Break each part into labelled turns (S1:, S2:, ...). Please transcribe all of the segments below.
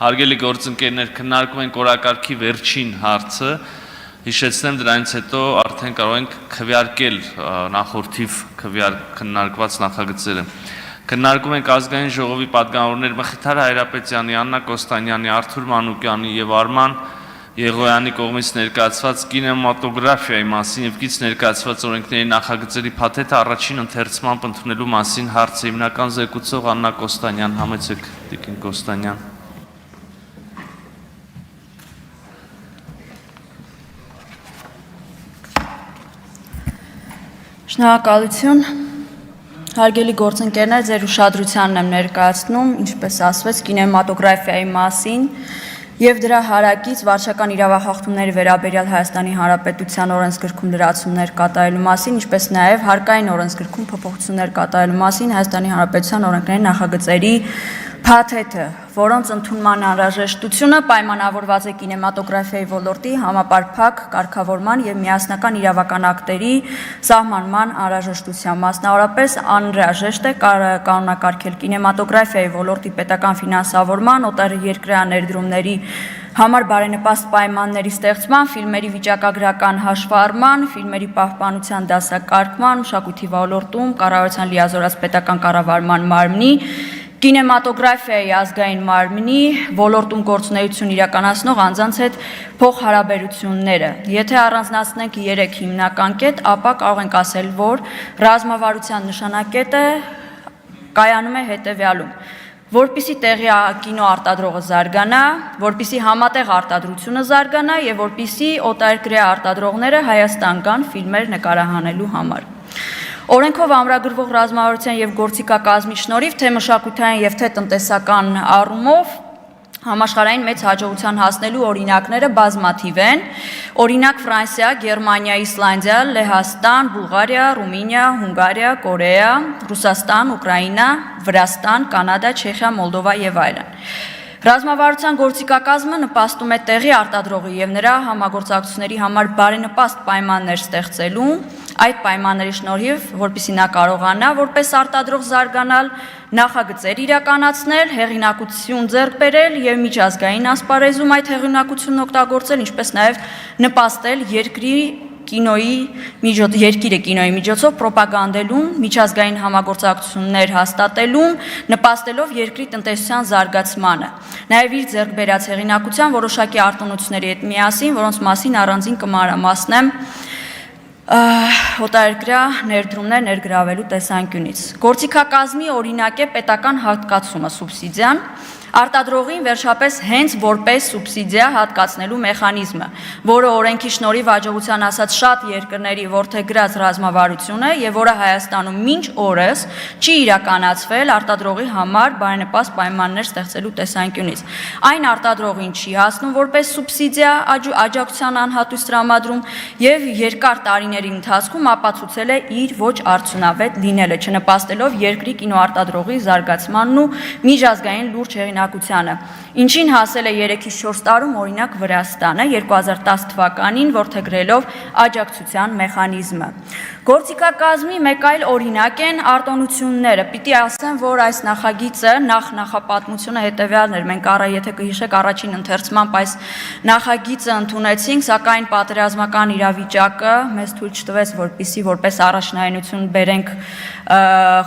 S1: Հարգելի գործընկերներ, քննարկում ենք օրակարգի վերջին հարցը, հիշեցնեմ դրանից հետո արդեն կարող ենք քվեարկել նախորդիվ քննարկված նախագծերը։ Քննարկում ենք ազգային ժողովի պատգամավորներ Մխիթար Հայրապետյանի, Աննա Կոստանյանի, Արթուր Մանուկյանի եւ Արման Եղոյանի կողմից ներկայացված կինեմատոգրաֆիայի մասին եւ գից ներկայացված օրենքների նախագծերի փաթեթը առաջին ընթերցմամբ ընդունելու մասին հարցը հիմնական զեկուցող Աննա Կոստանյան, համեցեք Տիկին Կոստանյան։
S2: Շնորհակալություն, հարգելի գործընկերներ, ձեր ուշադրությանն եմ ներկայացնում, ինչպես ասվեց, կինեմատոգրաֆիայի մասին եւ դրա հարակից վարչական իրավախախտումների վերաբերյալ Հայաստանի Հանրապետության օրենսգրքում լրացումներ կատարելու մասին, ինչպես նաեւ հարկային օրենսգրքում փոփոխություններ կատարելու մասին Հայաստանի Հանրապետության օրենքների նախագծերի փաթեթը, որոնց ընդունման անհրաժեշտությունը պայմանավորված է կինեմատոգրաֆիայի ոլորտի համապարփակ կարգավորման եւ միասնական իրավական ակտերի սահմանման անհրաժեշտությամբ, մասնավորապես անհրաժեշտ է կանոնակարգել կինեմատոգրաֆիայի ոլորտի պետական ֆինանսավորման, օտարերկրյա ներդրումների համար բարենպաստ պայմանների ստեղծման, ֆիլմերի վիճակագրական հաշվառման, ֆիլմերի պահպանության դասակարգման, մշակույթի ոլորտում կառավարության լիազորած պետական կառավարման մարմնի, կինեմատոգրաֆիայի ազգային մարմնի ոլորտում գործունեություն իրականացնող անձանց հետ փոխհարաբերությունները։ Եթե առանձնացնենք 3 հիմնական կետ, ապա կարող ենք ասել, որ ռազմավարության նշանակետը կայանում է հետևյալում. որպիսի տեղի կինոարտադրողը զարգանա, որպիսի համատեղ արտադրությունը զարգանա եւ որպիսի օտարերկրյա արտադրողները Հայաստան գան ֆիլմեր նկարահանելու համար։ Օրենքով ամրագրվող ռազմավարության եւ գործիքակազմի շնորհիվ թե մշակութային եւ թե տնտեսական առումով համաշխարհային մեծ հաջողության հասնելու օրինակները բազմաթիվ են, օրինակ Ֆրանսիա, Գերմանիա, Իսլանդիա, Լեհաստան, Բուլղարիա, Ռումինիա, Հունգարիա, Կորեա, Ռուսաստան, Ուկրաինա, Վրաստան, Կանադա, Չեխիա, Մոլդովա եւ այլն։ Ռազմավարության գործիքակազմը նպաստում է տեղի արտադրողի եւ նրա համագործակցությունների համար բարենպաստ պայմաններ ստեղծելու, այդ պայմանների շնորհիվ, որպեսզի նա կարողանա որպես արտադրող զարգանալ, նախագծեր իրականացնել, հեղինակություն ձեռք բերել եւ միջազգային ասպարեզում այդ հեղինակությունն օգտագործել, ինչպես նաեւ նպաստել երկիրը կինոյի միջոցով պրոպագանդելուն, միջազգային համագործակցություններ հաստատելուն, նպաստելով երկրի տնտեսության զարգացմանը։ Նաև իր ձեռք բերած հեղինակության որոշակի արտոնությունների հետ միասին, որոնց մասին առանձին կմանրամասնեմ օտարերկրյա ներդրումներ ներգրավելու տեսանկյունից։ Գործիքակազմի օրինակ է պետական հատկացումը սուբսիդիան, արտադրողին վերջապես հենց որպես սուբսիդիա հատկացնելու մեխանիզմը, որը օրենքի շնորհիվ հաջողության հասած շատ երկրների որդեգրած ռազմավարություն է եւ որը Հայաստանում մինչ օրս չի իրականացվել արտադրողի համար բարենպաստ պայմաններ ստեղծելու տեսանկյունից։ Այն արտադրողին չի հասնում որպես սուբսիդիա աջակցության անհատույց տրամադրում եւ երկար տարիների ընթացքում ապացուցել է իր ոչ արդյունավետ լինելը, չնպաստելով երկրի կինոարտադրողի զարգացմանն ու միջազգային լուրջ հեղինակությանը, ինչին հասել է 3-ից 4 տարում օրինակ Վրաստանը 2010 թվականին որդեգրելով աջակցության մեխանիզմը։ Գործիքակազմի մեկ այլ օրինակ են արտոնությունները։ Պիտի ասեմ, որ այս նախագիծը նախապատմությունը հետևյալն էր։ Մենք եթե կհիշեք առաջին ընթերցմամբ այս նախագիծը ընդունեցինք, սակայն պատերազմական իրավիճակը մեզ թույլ չտվեց, որպեսզի որպես առաջնայինություն բերենք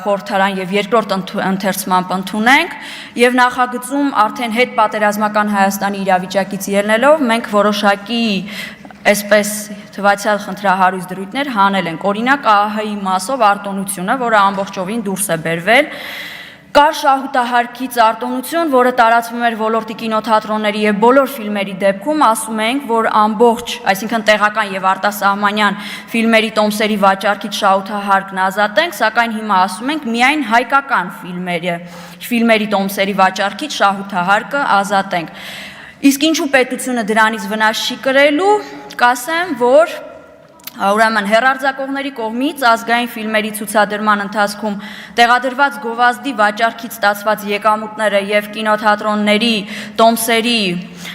S2: խորհրդարան եւ երկրորդ ընթերցմամբ ընդունենք եւ նախագծում արդեն հետ պատերազմական Հայաստանի իրավիճակից ելնելով մենք որոշակի այսպես թվացial խնդրահարույց դրույթներ հանել ենք։ Օրինակ ԱՀ-ի մասով արտոնությունը, որը ամբողջովին դուրս է բերվել, կար շահութահարքից արտոնություն, որը տարածվում էր ոլորտի կինոթատրոնների եւ բոլոր ֆիլմերի դեպքում, ասում ենք, որ ամբողջ, այսինքն տեղական եւ արտասահմանյան ֆիլմերի տոմսերի վաճառքից շահութահարկն ազատենք, սակայն հիմա ասում ենք միայն հայկական ֆիլմերի տոմսերի վաճառքից շահութահարկը ազատենք։ Իսկ ինչու պետությունը դրանից վնաս չի կրելու, կասեմ, որ ուրեմն հեռարձակողների կողմից ազգային ֆիլմերի ցուցադրման ընթացքում տեղադրված գովազդի վաճառքից ստացված եկամուտները եւ կինոթատրոնների տոմսերի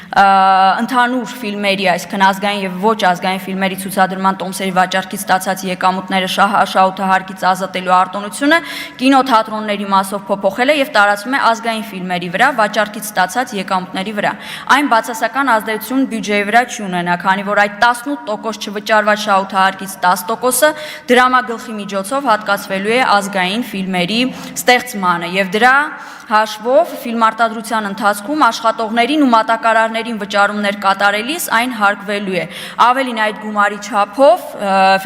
S2: ընդհանուր ֆիլմերի, այսինքն ազգային եւ ոչ ազգային ֆիլմերի ցուցադրման տոմսերի վաճառքից ստացած եկամուտները շահութահարկից ազատելու արտոնությունը կինոթատրոնների մասով փոփոխել է եւ տարածվում է ազգային ֆիլմերի վրա վաճառքից ստացած եկամուտների վրա։ Այն բացասական ազդեցություն բյուջեի վրա չունենա, քանի որ այդ 18% չվճարված շահութահարկից 10%-ը դրամագլխի միջոցով հատկացվելու է ազգային ֆիլմերի ստեղծմանը եւ դրա հաշվով ֆիլմարտադրության ընթացքում աշխատողներին ու մատակարարներին վճարումներ կատարելիս այն հարկվելու է։ Ավելին այդ գումարի չափով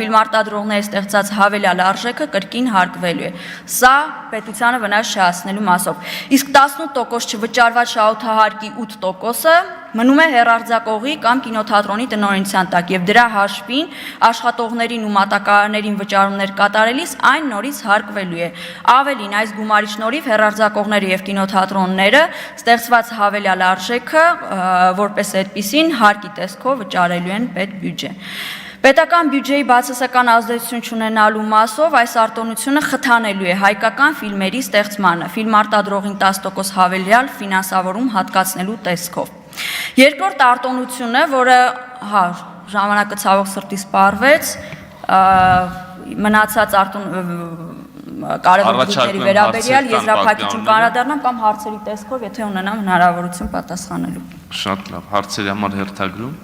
S2: ֆիլմարտադրողների ստեղծած հավելյալ արժեքը կրկին հարկվելու է։ Սա պետությանը վնաս չհասնելու մասով։ Իսկ 18% չվճարված շահութահարկի 8%-ը մնում է հեռարձակողի կամ կինոթատրոնի տնօրինության տակ եւ դրա հաշվին աշխատողներին ու մատակարարներին վճարումներ կատարելիս այն նորից հարկվելու է։ Ավելին այս գումարի շնորհիվ հեռարձակողները եւ կինոթատրոնները ստեղծված հավելյալ արժեքը որպես այդպիսին հարկի տեսքով վճարելու են պետբյուջե։ Պետական բյուջեի բացասական ազդեցություն ունենալու մասով այս արտոնությունը խթանելու է հայկական ֆիլմերի ստեղծմանը, ֆիլմարտադրողին 10% հավելյալ ֆինանսավորում հատկացնելու տեսքով։ Երկրորդ արտոնությունը, որը ժամանակը ցավոք սրտի սպառվեց, մնացած կարևոր դեպքերի վերաբերյալ եզրափակիչում կանրադառնամ կամ հարցերի տեսքով, եթե ունենամ հնարավորություն պատասխանելու։
S1: Շատ լավ, հարցերի համար հերթագրում։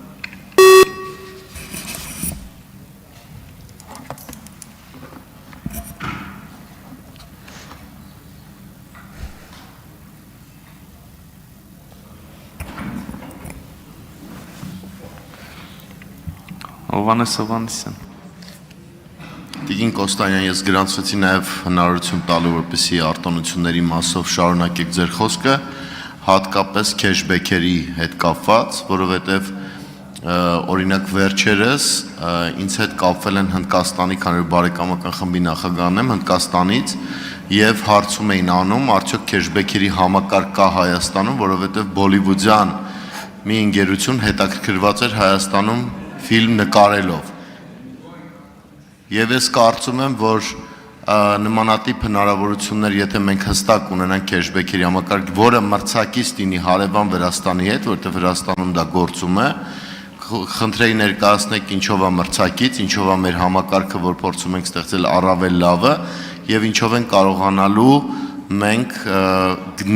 S1: Հովհաննես Հովհաննիսյան։
S3: Տիկին Կոստանյան, ես գրանցվեցի նաև հնարավորություն տալու, որպեսզի արտոնությունների մասով շարունակեք ձեր խոսքը, հատկապես քեշբեքերի հետ կապված, որովհետև օրինակ վերջերս ինձ հետ կապվել են Հնդկաստանի, քանի որ բարեկամական խմբի նախագահն եմ Հնդկաստանից, եւ հարցում էին անում, արդյոք քեշբեքերի համակարգ կա Հայաստանում, որովհետև բոլիվուդյան մի ընկերություն հետաքրքրված էր Հայաստանում ֆիլմ նկարելով։ Եվ ես կարծում եմ, որ նմանատիպ հնարավորություններ, եթե մենք հստակ ունենանք քեշբեքերի համակարգ, որը մրցակից լինի հարևան Վրաստանի հետ, որտեղ Վրաստանում դա գործում է, խնդրեի ներկայացնեք ինչով է մրցակից, ինչով է մեր համակարգը, որ փորձում ենք ստեղծել առավել լավը, եւ ինչով են կարողանալու մենք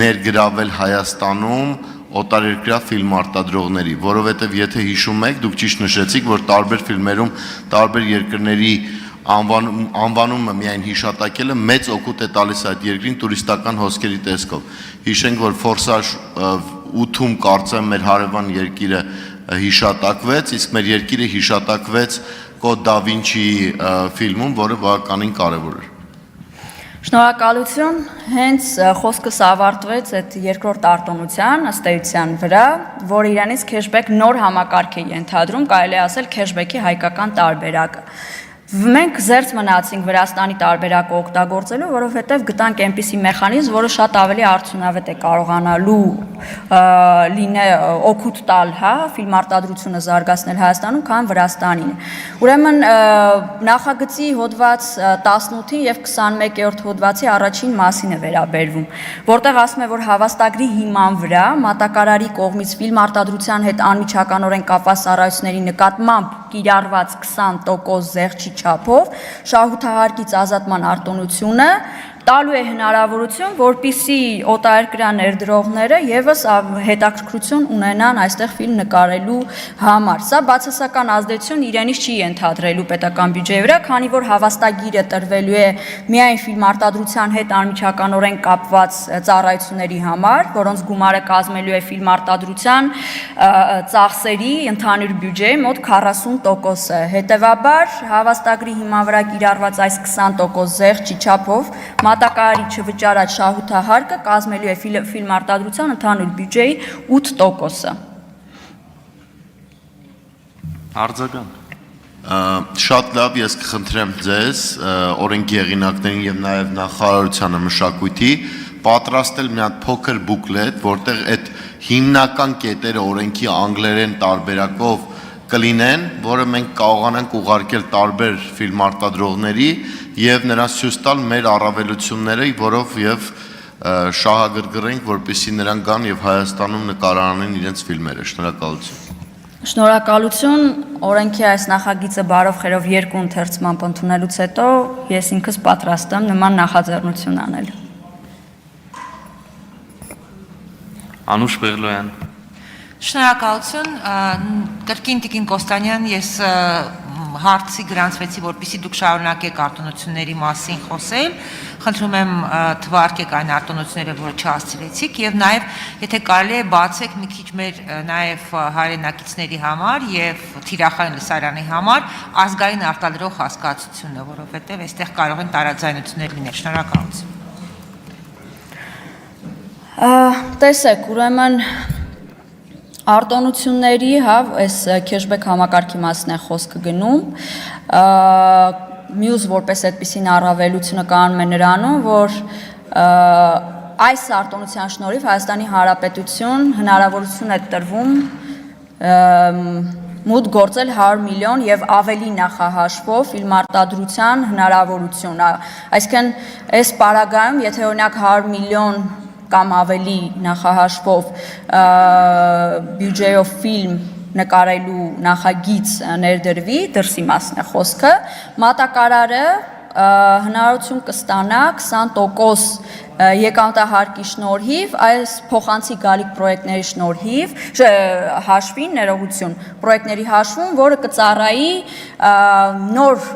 S3: ներգրավել Հայաստանում օտարերկրյա ֆիլմ արտադրողների, որովհետև եթե հիշում եք, դուք ճիշտ նշեցիք, որ տարբեր ֆիլմերում տարբեր երկրների անվանումը միայն հիշատակելը մեծ օգուտ է տալիս այդ երկրին տուրիստական հոսքերի տեսքով։ Հիշենք, որ Ֆորսաժ 8-ում կարծեմ մեր հարևան երկիրը հիշատակվեց, իսկ մեր երկիրը հիշատակվեց Կոդ դա Վինչի ֆիլմում, որը բավականին կարևոր էր։
S2: Շնորհակալություն, հենց խոսքս ավարտվեց այդ երկրորդ արտոնության ըստ էության վրա, որ իրանից քեշբեք նոր համակարգ է ենթադրում, կարելի է ասել քեշբեքի հայկական տարբերակը։ Մենք զերծ մնացինք Վրաստանի տարբերակը օգտագործելու, որովհետև գտանք այնպիսի մեխանիզմ, որը շատ ավելի արդյունավետ է կարողանալու օգուտ տալ, ֆիլմարտադրությունը զարգացնել Հայաստանում, քան Վրաստանին։ Ուրեմն նախագծի հոդված 18-ին եւ 21-րդ հոդվածի առաջին մասին է վերաբերվում, որտեղ ասում է, որ հավաստագրի հիման վրա մատակարարի կողմից ֆիլմարտադրության հետ անմիջականորեն կապված ծառայությունների նկատմամբ կիրառված 20% զեղչի չափով շահութահարկից ազատման արտոնությունը տալու է հնարավորություն, որպիսի օտարերկրյա ներդրողները եւս հետաքրքրություն ունենան այստեղ ֆիլմ նկարելու համար։ Սա բացասական ազդեցություն իրենից չի ենթադրելու պետական բյուջեի վրա, քանի որ հավաստագիրը տրվելու է միայն ֆիլմարտադրության հետ անմիջականորեն կապված ծառայությունների համար, որոնց գումարը կազմելու է ֆիլմարտադրության ծախսերի ընդհանուր բյուջեի մոտ 40%-ը։ Հետևաբար հավաստագրի հիման վրա կիրառված այս 20% զեղչի չափով մատակարարի չվճարած շահութահարկը կազմելու է ֆիլմարտադրության ընդհանուր բյուջեի 8%-ը։
S1: Արձագանք։
S3: Շատ լավ, ես կխնդրեմ ձեզ օրենքի հեղինակներին եւ նաեւ նախարարությանը մշակույթի պատրաստել մի հատ փոքր բուկլետ, որտեղ այդ հիմնական կետերը օրենքի անգլերեն տարբերակով կլինեն, որը մենք կարողանանք ուղարկել տարբեր ֆիլմարտադրողների եւ նրանց ցույց տալ մեր առավելությունները, որով եւ շահագրգռենք, որպեսզի նրանք գան եւ Հայաստանում նկարահանեն իրենց ֆիլմերը։ Շնորհակալություն։
S2: Շնորհակալություն, օրենքի այս նախագիծը բարով խերով երկու ընթերցմամբ ընդունելուց հետո ես ինքս պատրաստ եմ նման նախաձեռնություն անել։
S1: Անուշ Բեղլոյան։
S4: Շնորհակալություն, կրկին Տիկին Կոստանյան, ես հարցի գրանցվեցի, որպեսզի դուք շարունակեք արտոնությունների մասին խոսել, խնդրում եմ թվարկեք այն արտոնությունները, որը չհասցրեցիք, եւ նաեւ եթե կարելի է բացեք մի քիչ մեր նաեւ հայրենակիցների համար եւ Թիրախային լսարանի համար ազգային արտադրող հասկացությունը, որովհետեւ այստեղ կարող են տարաձայնություններ լինել։ Շնորհակալություն։
S2: Տեսեք, ուրեմն արտոնությունների, հա, այս քեշբեք համակարգի մասն է խոսքը գնում, մյուս որպես այդպիսին առավելությունը կանում է նրանում, որ այս արտոնության շնորհիվ Հայաստանի Հանրապետություն հնարավորություն է տրվում մուտք գործել 100 միլիոն եւ ավելի նախահաշվով ֆիլմարտադրության հնարավորություն, այսինքն այս պարագայում, եթե օրինակ 100 միլիոն կամ ավելի նախահաշվով բյուջեով ֆիլմ նկարելու նախագիծ ներդրվի, դրսի մասն է խոսքը, մատակարարը հնարավորություն կստանա 20% եկամտահարկի շնորհիվ, այս փոխանցի գալիք պրոյեկտների շնորհիվ, հաշվին ներողություն, պրոյեկտների հաշվում, որը կծառայի նոր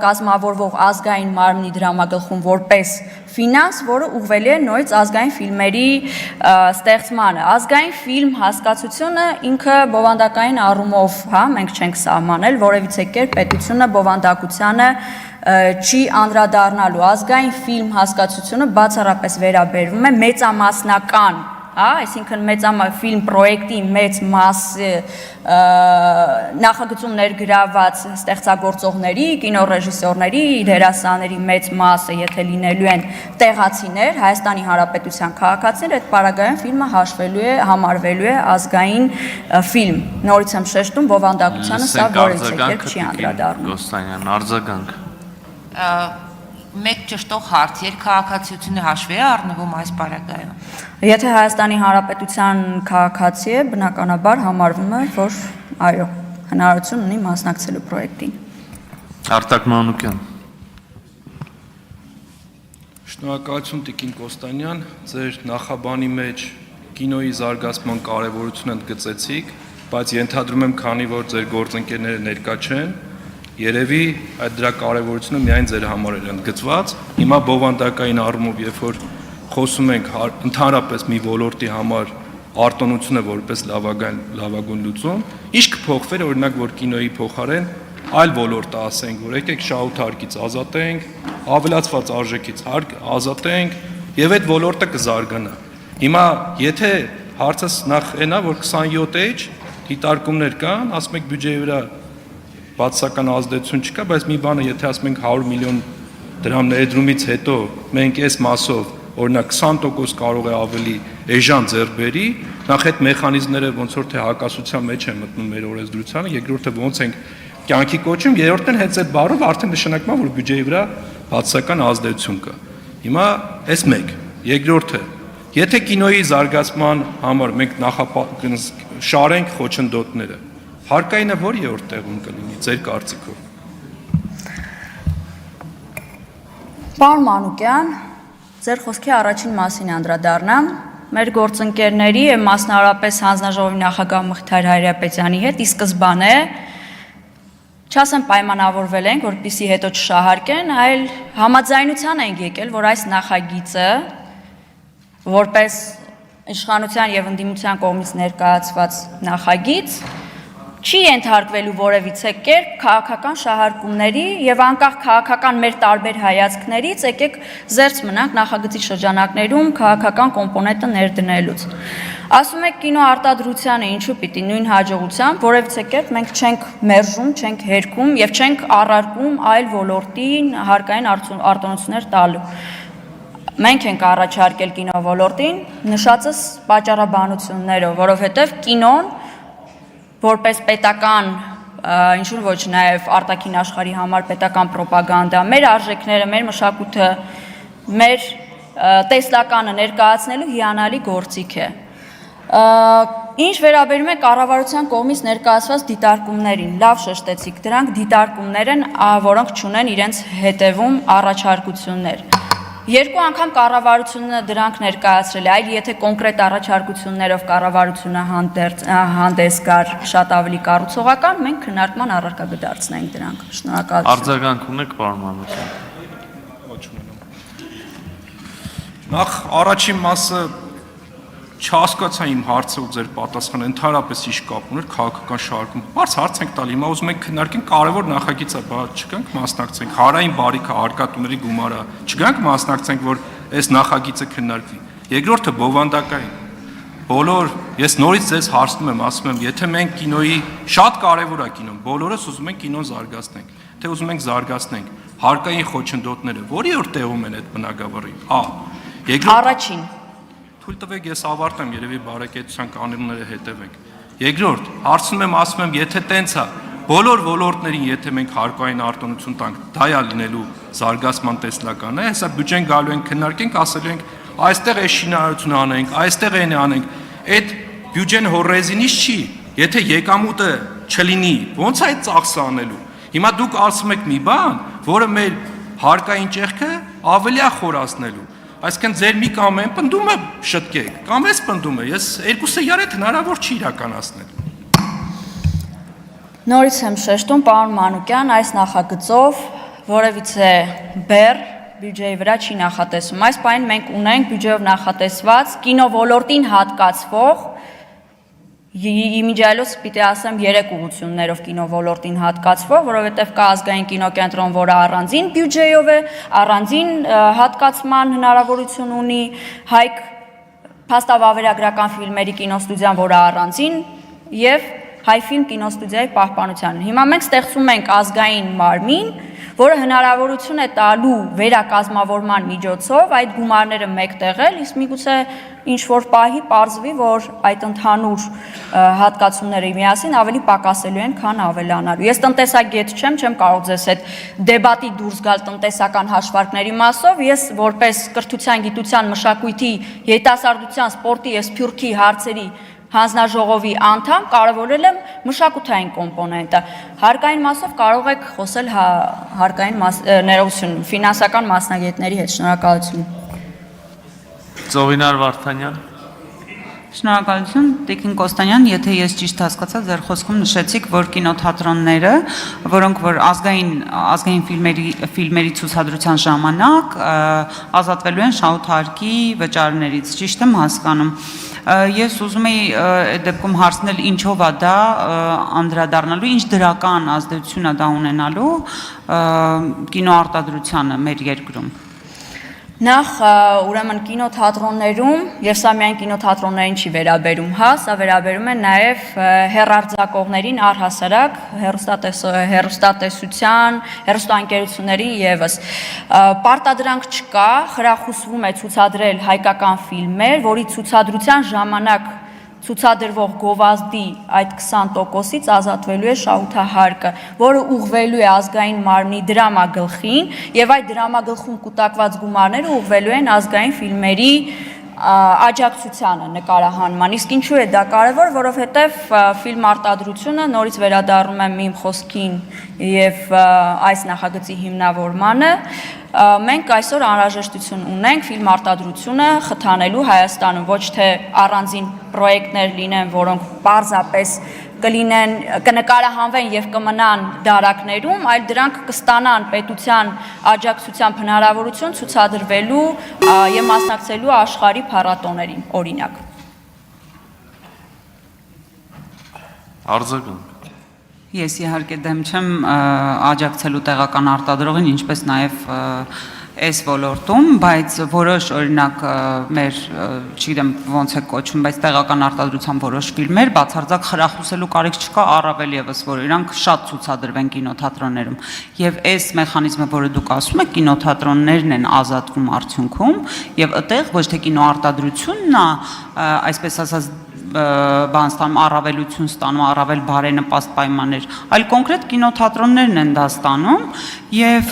S2: կազմավորվող ազգային մարմնի դրամագլխում որպես ֆինանս, որը ուղղվելի է նույնիսկ ազգային ֆիլմերի ստեղծմանը։ Ազգային ֆիլմ հասկացությունը ինքը բովանդակային առումով, հա, մենք չենք սահմանել, որևիցե կերպ պետությունը բովանդակությանը չի անդրադառնալու։ Ազգային ֆիլմ հասկացությունը բացառապես վերաբերվում է մեծամասնական, հա, այսինքն ֆիլմ պրոյեկտի մեծ մասը նախագծում ներգրաված ստեղծագործողների, կինոռեժիսորների, դերասանների մեծ մասը, եթե լինելու են տեղացիներ, Հայաստանի Հանրապետության քաղաքացիներ, այդ պարագայում ֆիլմը համարվելու է ազգային ֆիլմ։ Նորից եմ շեշտում, բովանդակությանը սա որևիցե կերպ չի անդրադառնում։
S1: Կոստանյան, արձագանք։
S4: Մեկ ճշտող հարց, երկքաղաքացիությունը հաշվի է առնվում այս պարագայում։
S2: Եթե Հայաստանի Հանրապետության քաղաքացի է, բնականաբար համարվում է, որ այո, հնարավորություն ունի մասնակցելու պրոյեկտին։
S1: Արտակ Մանուկյան։
S5: Շնորհակալություն Տիկին Կոստանյան, ձեր նախաբանի մեջ կինոյի զարգացման կարևորությունը ընդգծեցիք, բայց ենթադրում եմ, քանի որ ձեր գործընկերները ներկա չեն, երևի այդ դրա կարևորությունը միայն ձեր համար էր ընդգծված։ Հիմա բովանդակային առումով, երբ որ խոսում ենք ընդհանրապես մի ոլորտի համար արտոնությունը որպես լավագույն լուծում, ինչ կփոխվեր, օրինակ, որ կինոյի փոխարեն այլ ոլորտը ասենք, որ եկեք շահութարկից ազատենք, ավելացված արժեքից ազատենք եւ այդ ոլորտը կզարգանա։ Հիմա եթե հարցս նախ այնա, որ 27H դիտարկումներ կան, ասում եք բյուջեի վրա բացասական ազդեցություն չկա, բայց մի բանը, եթե ասում ենք 100 միլիոն դրամ ներդրումից հետո մենք այս մասով, օրինակ 20% կարող է ավելի էժան ձեռք բերի, նախ այդ մեխանիզմները ոնց որ թե հակասության մեջ են մտնում մեր օրենսդրությանը, երկրորդը ոնց ենք կյանքի կոչում, երրորդն հենց այդ բառով արդեն նշանակում է, որ բյուջեի վրա բացասական ազդեցություն կա։ Հիմա այս մեկ, երկրորդը, եթե կինոյի զարգացման համար մենք շարենք խոչընդոտները, հարկայինը որ երրորդ տեղում կլինի, ձեր կարծիքով։
S2: Պարոն Մանուկյան, ձեր խոսքի առաջին մասին անդրադառնամ, մեր գործընկերների եւ մասնավորապես հանձնաժողովի նախագահ Մխիթար Հայրապետյանի հետ ի սկզբանե չասեմ պայմանավորվել ենք, որպեսզի հետո չշահարկեն, այլ համաձայնության ենք եկել, որ այս նախագիծը որպես իշխանության եւ ընդդիմության կողմից ներկայացված նախագիծ չի ենթարկվելու որևիցե կերպ քաղաքական շահարկումների եւ անկախ քաղաքական մեր տարբեր հայացքներից եկեք զերծ մնանք նախագծի շրջանակներում քաղաքական կոմպոնենտը ներդնելուց։ Ասում եք կինո արտադրությանը ինչու պիտի նույն հաջողությամբ որևիցե կերպ մենք չենք մերժում, չենք հերքում եւ չենք առարկում այլ ոլորտին հարկային արտոնություններ տալու։ Մենք ենք առաջարկել կինո ոլորտին նշածս պատճառաբանություններով, որովհետեւ կինոն որպես պետական, ինչու ոչ նաև արտաքին աշխարհի համար պետական պրոպագանդա, մեր արժեքները, մեր մշակույթը, մեր տեսլականը ներկայացնելու հիանալի գործիք է։ Ինչ վերաբերում է կառավարության կողմից ներկայացված դիտարկումներին, լավ շեշտեցիք, դրանք դիտարկումներ են, որոնք չունեն իրենց հետևում առաջարկություններ։ Երկու անգամ կառավարությունը դրանք ներկայացրել է, այլ եթե կոնկրետ առաջարկություններով կառավարությունը հանդես գար շատ ավելի կառուցողական, մենք քննարկման առարկա կդարձնենք դրանք։ Շնորհակալություն։
S1: Արձագանք ունեք, պարոն Մանուկյան։
S5: Նախ առաջին մասը չհասկացա իմ հարցը ու ձեր պատասխանը ընդհանրապես ինչ կապ ուներ քաղաքական շարքում։ Բարձ հարց ենք տալի, հիմա ուզում ենք քննարկենք կարևոր նախագիծ է, բա չգանք մասնակցենք հարային բարիքը, հարկատուների գումարը, չգանք մասնակցենք, որ այս նախագիծը քննարկվի։ Երկրորդը բովանդակային։ Բոլոր ես նորից ձեզ հարցնում եմ, ասում եմ, եթե մենք կինոյի շատ կարևոր է կինոն, բոլորս ուզում ենք կինոն զարգացնենք, թե ուզում ենք զարգացնենք հարկային խոչընդոտները, որի որ տեղում են այդ բնագավառի։
S2: Առաջին
S5: Թույլ տվեք ես ավարտեմ, երևի բարեկեցության կանոնները հետևենք։ Երկրորդ, հարցնում եմ, ասում եմ, եթե տենց է, բոլոր ոլորտներին, եթե մենք հարկային արտոնություն տանք, դա է լինելու զարգացման տեսլականը, հեսա բյուջեն գալու ենք քննարկենք, ասելու ենք, այստեղ է շինարարություն անենք, այստեղ այն անենք, այդ բյուջեն հորրեզինից չի, եթե եկամուտը չլինի, ո՞նց է այդ ծախսը անելու։ Հիմա դուք ասում եք մի բան, որը մեր հարկային ճեղքը ավելի է խորացնելու։ Այսինքն ձեր մի կամ են պնդումը շտկեք, կամ էս պնդումը, ես երկուսը երետ հնարավոր չի իրականացնել։
S2: Նորից եմ շեշտում, պարոն Մանուկյան, այս նախագծով որևիցե բեռ բյուջեի վրա չի նախատեսում։ Այս պահին մենք ունենք բյուջեով նախատեսված կինո ոլորտին հատկացվող Իմիջայլոց պիտի ասեմ 3 ուղղություններով կինո ոլորտին հատկացվող, որովհետև կա ազգային կինոկենտրոն, որը առանձին բյուջեով է, առանձին հատկացման հնարավորություն ունի, Հայք փաստավավերագրական ֆիլմերի կինոստուդիան, որը առանձին, եւ Հայֆիլմ կինոստուդիայի պահպանության։ Հիմա մենք ստեղծում ենք ազգային մարմին, որը հնարավորություն է տալու վերակազմավորման միջոցով այդ գումարները մեկտեղել, իսկ միգուցե ինչ-որ պահի պարզվի, որ այդ ընդհանուր հատկացումները միասին ավելի պակասելու են, քան ավելանալու։ Ես տնտեսագետ չեմ կարող ձեզ այդ դեբատի դուրս գալ տնտեսական հաշվարկների մասով, ես որպես կրթության, գիտության, մշակույթի, երիտասարդության, սպորտի եւ սփյուռքի հարցերի հանձնաժողովի անդամ կարևորել եմ մշակութային կոմպոնենտը։ Հարկային մասով կարող եք խոսել հարկային ներողություն, ֆինանսական մասնագետների հետ։ Շնորհակալություն։
S1: Ծովինար Վարդանյան։
S6: Շնորհակալություն, Տիկին Կոստանյան, եթե ես ճիշտ հասկացա, ձեր խոսքում նշեցիք, որ կինոթատրոնները, որոնք որ ազգային ֆիլմերի ցուցադրության ժամանակ ազատվելու են շահութարկի վճարներից, ճիշտ եմ հասկանում։ Ես ուզում եի այդ դեպքում հարցնել ինչով է դա անդրադառնալու, ինչ դրական ազդեցություն է դա ունենալու կինոարտադրությանը մեր երկրում։
S2: Նախ ուրեմն կինոթատրոններում, եւ սա միայն կինոթատրոններին չի վերաբերում, սա վերաբերում է նաեւ հեռարձակողներին առհասարակ հեռուստատեսության, հեռուստաընկերություններին եւս։ Պարտադրանք չկա, խրախուսվում է ցուցադրել հայկական ֆիլմեր, որի ցուցադրության ժամանակ ցուցադրվող գովազդի այդ 20%-ից ազատվելու է շահութահարկը, որը ուղղվելու է ազգային մարմնի դրամագլխին, եւ այդ դրամագլխում կուտակված գումարները ուղղվելու են ազգային ֆիլմերի աջակցությանը, նկարահանման։ Իսկ ինչու է դա կարևոր, որովհետև ֆիլմ արտադրությունը, նորից վերադառնում եմ իմ խոսքին եւ այս նախագծի հիմնավորմանը, մենք այսօր անհրաժեշտություն ունենք ֆիլմ արտադրությունը խթանելու Հայաստանում, ոչ թե առանձին պրոյեկտներ լինեն, որոնք պարզապես կնկարահանվեն եւ կմնան դարակներում, այլ դրանք կստանան պետության աջակցությամբ հնարավորություն ցուցադրվելու եւ մասնակցելու աշխարհի փառատոներին, օրինակ։
S1: Արձագանք։
S6: Ես իհարկե դեմ չեմ աջակցելու տեղական արտադրողին, ինչպես նաեւ այս ոլորտում, բայց որոշ օրինակ մեր, չգիտեմ ոնց է կոչվում, բայց տեղական արտադրության որոշ ֆիլմեր բացարձակ խրախուսելու կարիք չկա, առավել եւս որ իրանք շատ ցուցադրվեն կինոթատրոններում։ Եւ այս մեխանիզմը, որը դուք ասում եք, կինոթատրոններն են ազատվում արդյունքում, եւ այդտեղ ոչ թե կինոարտադրությունն է, այսպես ասած բան ստանում, առավելություն ստանում, առավել բարենպաստ պայմաններ, այլ կոնկրետ կինոթատրոններն են դա ստանում Եվ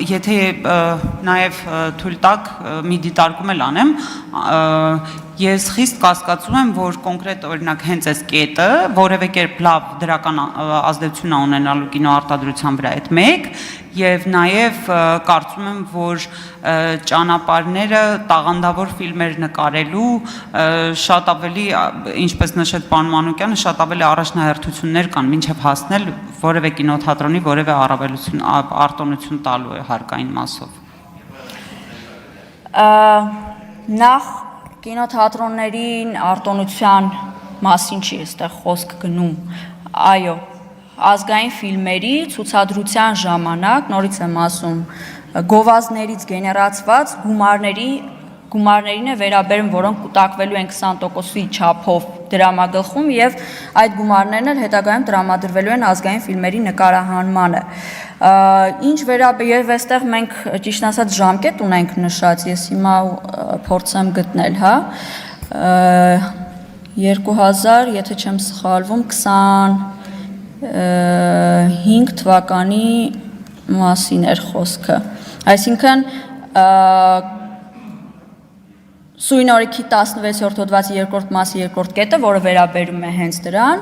S6: եթե նաև թույլ տակ մի դիտարկում էլ անեմ, ես խիստ կասկածում եմ, որ կոնկրետ օրինակ հենց այս կետը որևէ կերպ լավ դրական ազդեցություն է ունենալու կինոարտադրության վրա, այդ մեկ, եւ նաեւ կարծում եմ, որ ճանապարհները տաղանդավոր ֆիլմեր նկարելու շատ ավելի, ինչպես նշեց պարոն Մանուկյանը, շատ ավելի առաջնահերթություններ կան, մինչեւ հասնել որևէ կինոթատրոնի որևէ առավելություն արտոնություն տալու հարկային մասով։
S2: Նախ կինոթատրոններին արտոնության մասին չի այստեղ խոսք գնում, այո, ազգային ֆիլմերի ցուցադրության ժամանակ, նորից եմ ասում, գովազդներից գեներացված գումարներին է վերաբերում, որոնք կուտակվելու են 20%-ի չափով դրամագլխում եւ այդ գումարներն էլ հետագայում տրամադրվելու են ազգային ֆիլմերի նկարահանմանը։ Ինչ վերաբերում այստեղ մենք ճիշտ ասած ժամկետ ունենք նշած, ես հիմա փորձեմ գտնել, հա, 2000, եթե չեմ սխալվում, 25 թվականի մասին էր խոսքը։ Այսինքն Սույն օրիքի 16-րդ հոդվածի երկրորդ մասի երկրորդ կետը, որը վերաբերում է հենց դրան,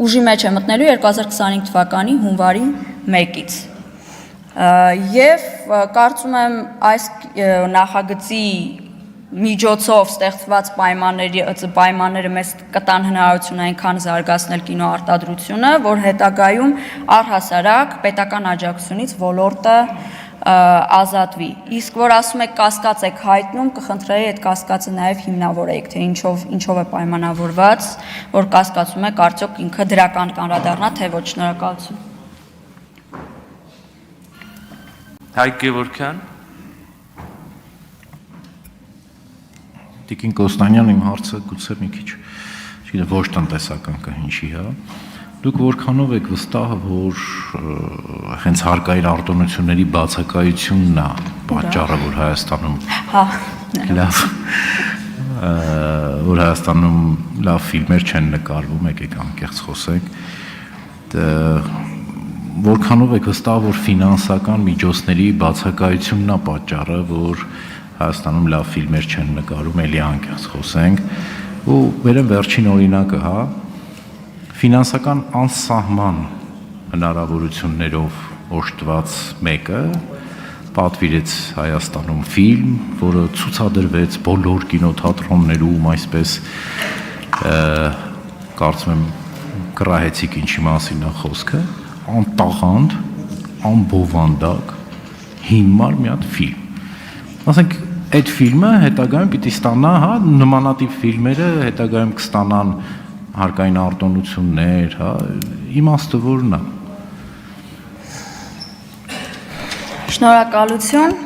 S2: ուժի մեջ է մտնելու 2025 թվականի հունվարի 1-ից։ Եվ կարծում եմ այս նախագծի միջոցով ստեղծված պայմանները մեզ կտան հնարավորություն այնքան զարգացնել կինոարտադրությունը, որ հետագայում առհասարակ պետական աջակցությունից ոլորտը ազատվի։ Իսկ որ ասում եք կասկած եք հայտնում, կխնդրեի այդ կասկածը նաև հիմնավորեք, թե ինչով է պայմանավորված, որ կասկածում եք արդյոք ինքը դրական կանրադառնա, թե ոչ։ Շնորհակալություն։
S1: Հայկ Գևորգյան։
S7: Տիկին Կոստանյան, իմ հարցը գուցե մի քիչ, չգիտեմ, ոչ տնտեսական կհնչի, հա։ Դուք որքանով եք վստահ, որ հենց հարկային արտոնությունների բացակայությունն է պատճառը, որ Հայաստանում լավ ֆիլմեր չեն նկարվում, եկեք անկեղծ խոսենք։ Որքանով եք վստահ, որ ֆինանսական միջոցների բացակայությունն է պատճառը, որ Հայաստանում լավ ֆիլմեր չեն նկարում, էլի անկեղծ խոսենք, ու վերեմ վերջին օրինակը, հա, ֆինանսական անսահման հնարավորություններով օժտված մեկը պատվիրեց Հայաստանում ֆիլմ, որը ցուցադրվեց բոլոր կինոթատրոններում, այսպես կարծում եմ կռահեցիք ինչի մասին է խոսքը, անտաղանդ, անբովանդակ, հիմար մի հատ ֆիլմ։ Ասենք այդ ֆիլմը հետագայում պիտի ստանա, հա, նմանատիպ ֆիլմերը հետագայում կստանան հարկային արտոնություններ, հա, իմաստը որն է։
S2: Շնորհակալություն։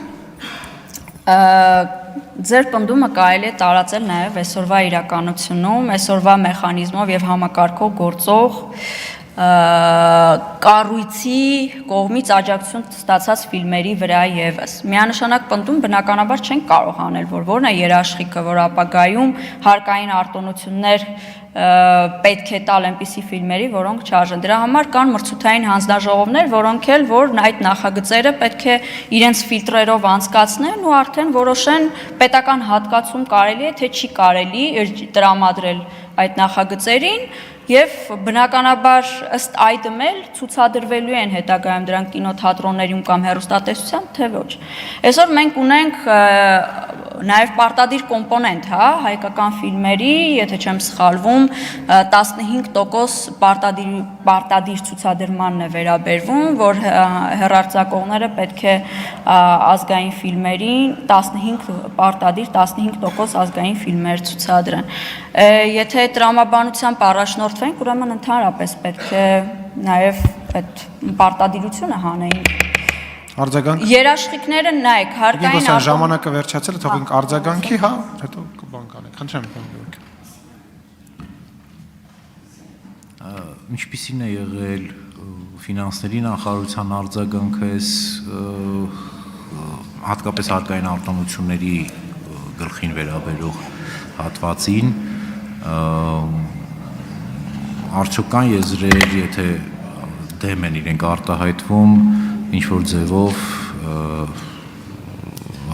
S2: Ձեր պնդումը կարելի է տարածել նաև այսօրվա իրականությունում, այսօրվա մեխանիզմով եւ համակարգով գործող կառույցի կողմից աջակցություն ստացած ֆիլմերի վրա եւս։ Միանշանակ պնդում բնականաբար չեն կարող անել, որ որն է երաշխիքը, որ ապագայում հարկային արտոնություններ պետք է տալ այնպիսի ֆիլմերի, որոնք չարժեն։ Դրա համար կան մրցութային հանձնաժողովներ, որոնք էլ որ այդ նախագծերը պետք է իրենց ֆիլտրերով անցկացնեն ու արդեն որոշեն պետական հատկացում կարելի է, թե չի կարելի տրամադրել այդ նախագծերին եւ բնականաբար ըստ այդմ էլ ցուցադրվելու են հետագայում դրանք կինոթատրոններում կամ հեռուստատեսությամբ, թե ոչ։ Այսօր մենք ունենք նաև պարտադիր կոմպոնենտ, հա, հայկական ֆիլմերի, եթե չեմ սխալվում, 15% պարտադիր ցուցադրմանն է վերաբերվում, որ հեռարձակողները պետք է ազգային ֆիլմերին 15% ազգային ֆիլմեր ցուցադրեն։ Եթե տրամաբանությամբ առաջնորդվենք, ուրեմն ընդհանրապես պետք է նաև այդ պարտադիրությունը հանեին։
S8: Արձագանք։
S2: Երաշխիքները նայեք, հարկային
S8: ժամանակը վերջացել է, թողենք արձագանքի, հա, հետո կբան կանենք։ Խնդրեմ,
S7: Ինչպիսին է եղել ֆինանսների նախարարության արձագանքը այս հատկապես հարկային արտոնությունների գլխին վերաբերող հատվածին, արդյոք կան եզրեր, եթե դեմ են իրենք արտահայտվում, ինչ որ ձևով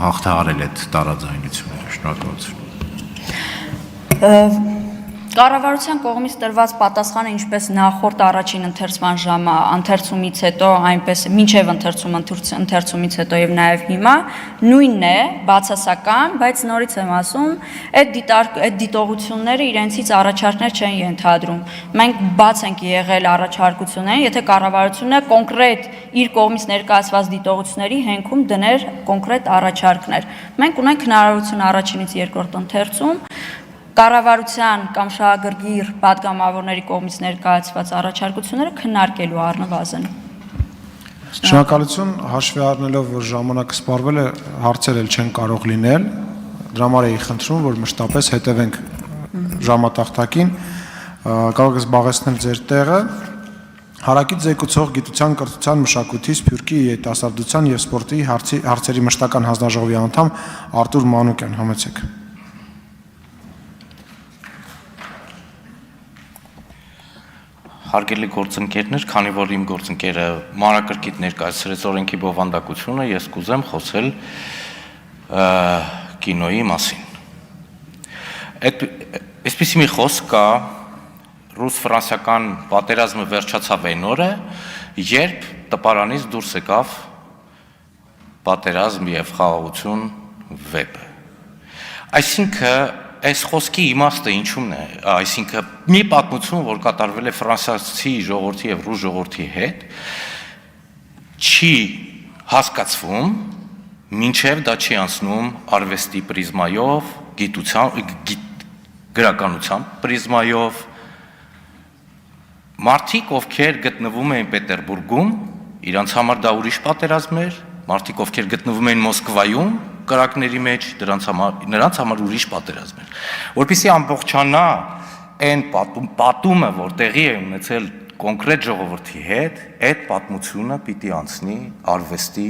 S7: հաղթահարել այդ տարաձայնությունները։ Շնորհակալություն։
S2: Կառավարության կողմից տրված պատասխանը ինչպես նախորդ առաջին ընթերցումից հետո, այնպես մինչև ընթերցումից հետո եւ նաեւ հիմա նույնն է, բացասական, բայց նորից եմ ասում, այդ դիտողությունները իրենցից առաջարկներ չեն ենթադրում։ Մենք բաց ենք եղել առաջարկություններին, եթե կառավարությունը կոնկրետ իր կողմից ներկայացված դիտողությունների հենքում դներ կոնկրետ առաջարկներ։ Մենք ունենք հնարավորություն առաջինից երկրորդ ընթերցում կառավարության կամ շահագրգիռ պատգամավորների կողմից ներկայացված առաջարկությունները քննարկելու առնվազն։
S8: Շնորհակալություն, հաշվի առնելով, որ ժամանակը սպառվել է, հարցեր էլ չեն կարող լինել, դրա համար էի խնդրում, որ մշտապես հետևենք ժամատախտակին, կարող եք զբաղեցնել ձեր տեղը։ Հարակից զեկուցող գիտության, կրթության, մշակույթի, սփյուռքի, երիտասարդության եւ սպորտի հարցերի մշտական հանձնաժողովի անդամ Արտուր Մանուկյան, համեցեք։
S9: Հարգելի գործընկերներ, քանի որ իմ գործընկերը մանրակրկիտ ներկայացրեց օրենքի բովանդակությունը, ես կուզեմ խոսել կինոյի մասին։ Այսպիսի մի խոսք կա ռուս-ֆրանսիական պատերազմը վերջացավ այն օրը, երբ տպարանից դուրս եկավ պատերազմ եւ խաղաղություն վեպը։ Այսինքն այս խոսքի իմաստը ինչու՞մն է, այսինքն մի պատմություն, որ կատարվել է ֆրանսիացի ժողովրդի եւ ռուս ժողովրդի հետ, չի հասկացվում, մինչեւ դա չի անցնում արվեստի պրիզմայով, գրականության պրիզմայով։ Մարդիկ, ովքեր գտնվում էին Պետերբուրգում, իրանց համար դա ուրիշ պատերազմ էր, մարդիկ, ովքեր գտնվում էին Մոսկվայում, կրակների մեջ, նրանց համար ուրիշ պատերազմ էր։ Որպեսզի ամբողջանա այն պատումը, որ տեղի է ունեցել կոնկրետ ժողովրդի հետ, այդ պատմությունը պիտի անցնի արվեստի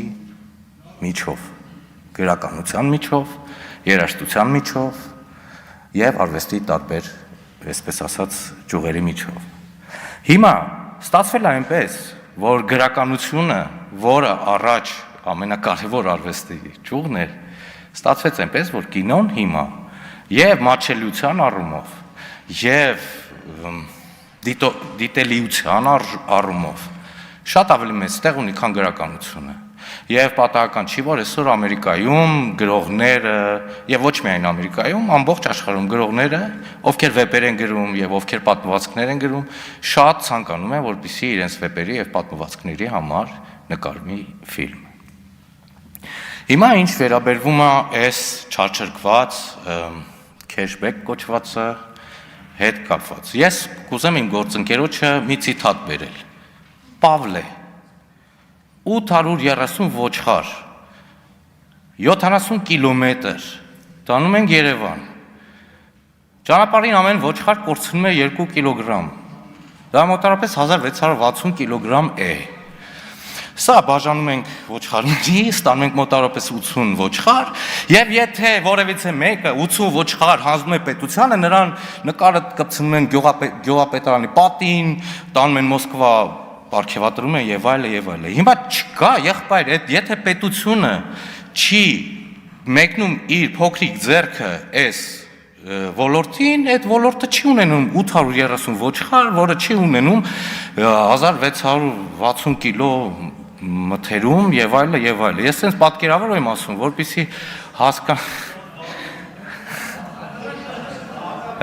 S9: միջով, գրականության միջով, երաժշտության միջով եւ արվեստի տարբեր, այսպես ասած, ճյուղերի միջով։ Հիմա ստացվել է այնպես, որ գրականությունը, որը առաջ ամենակարևոր արվեստի ճյուղն էր, ստացվեց այնպես, որ կինոն հիմա եւ մատչելիության առումով եւ դիտելիության առումով շատ ավելի մեծ տեղ ունի, քան գրականությունը։ Եվ պատահական չի, որ այսօր Ամերիկայում գրողները եւ ոչ միայն Ամերիկայում, ամբողջ աշխարհում գրողները, ովքեր վեպեր են գրում եւ ովքեր պատմվածքներ են գրում, շատ ցանկանում են, որպեսզի իրենց վեպերի եւ պատմվածքների համար նկարվի ֆիլմ։ Հիմա ինչ վերաբերվում է այս չարչրկված քեշբեք կոչվածը հետ կապված։ Ես կուզեմ իմ գործընկերոջը մի ցիտատ բերել։ Պավլե 830 ոչխար 70 կիլոմետր տանում են Երևան։ Ճանապարհին ամեն ոչխար կորցնում է 2 կիլոգրամ։ Դա մոտավորապես 1660 կիլոգրամ է։ Սա բաժանում ենք ոչխարների, ստանում ենք մոտավորապես 80 ոչխար, եւ եթե որևիցե մեկը 80 ոչխար հանձնում է պետությանը, նրան նկարը կպցնում են գյուղապետարանի պատին, տանում են Մոսկվա, պարգևատրում են եւ այլն եւ այլն։ Հիմա չկա, եղբայր, եթե պետությունը չի մեկնում իր փոքրիկ ձեռքը այս ոլորտին, այդ ոլորտը չի ունենում 830 ոչխար, որը չի ունենում 1660 կիլո մթերում եւ այլն եւ այլն։ Ես sense պատկերավոր եմ ասում, որպեսզի հասկան։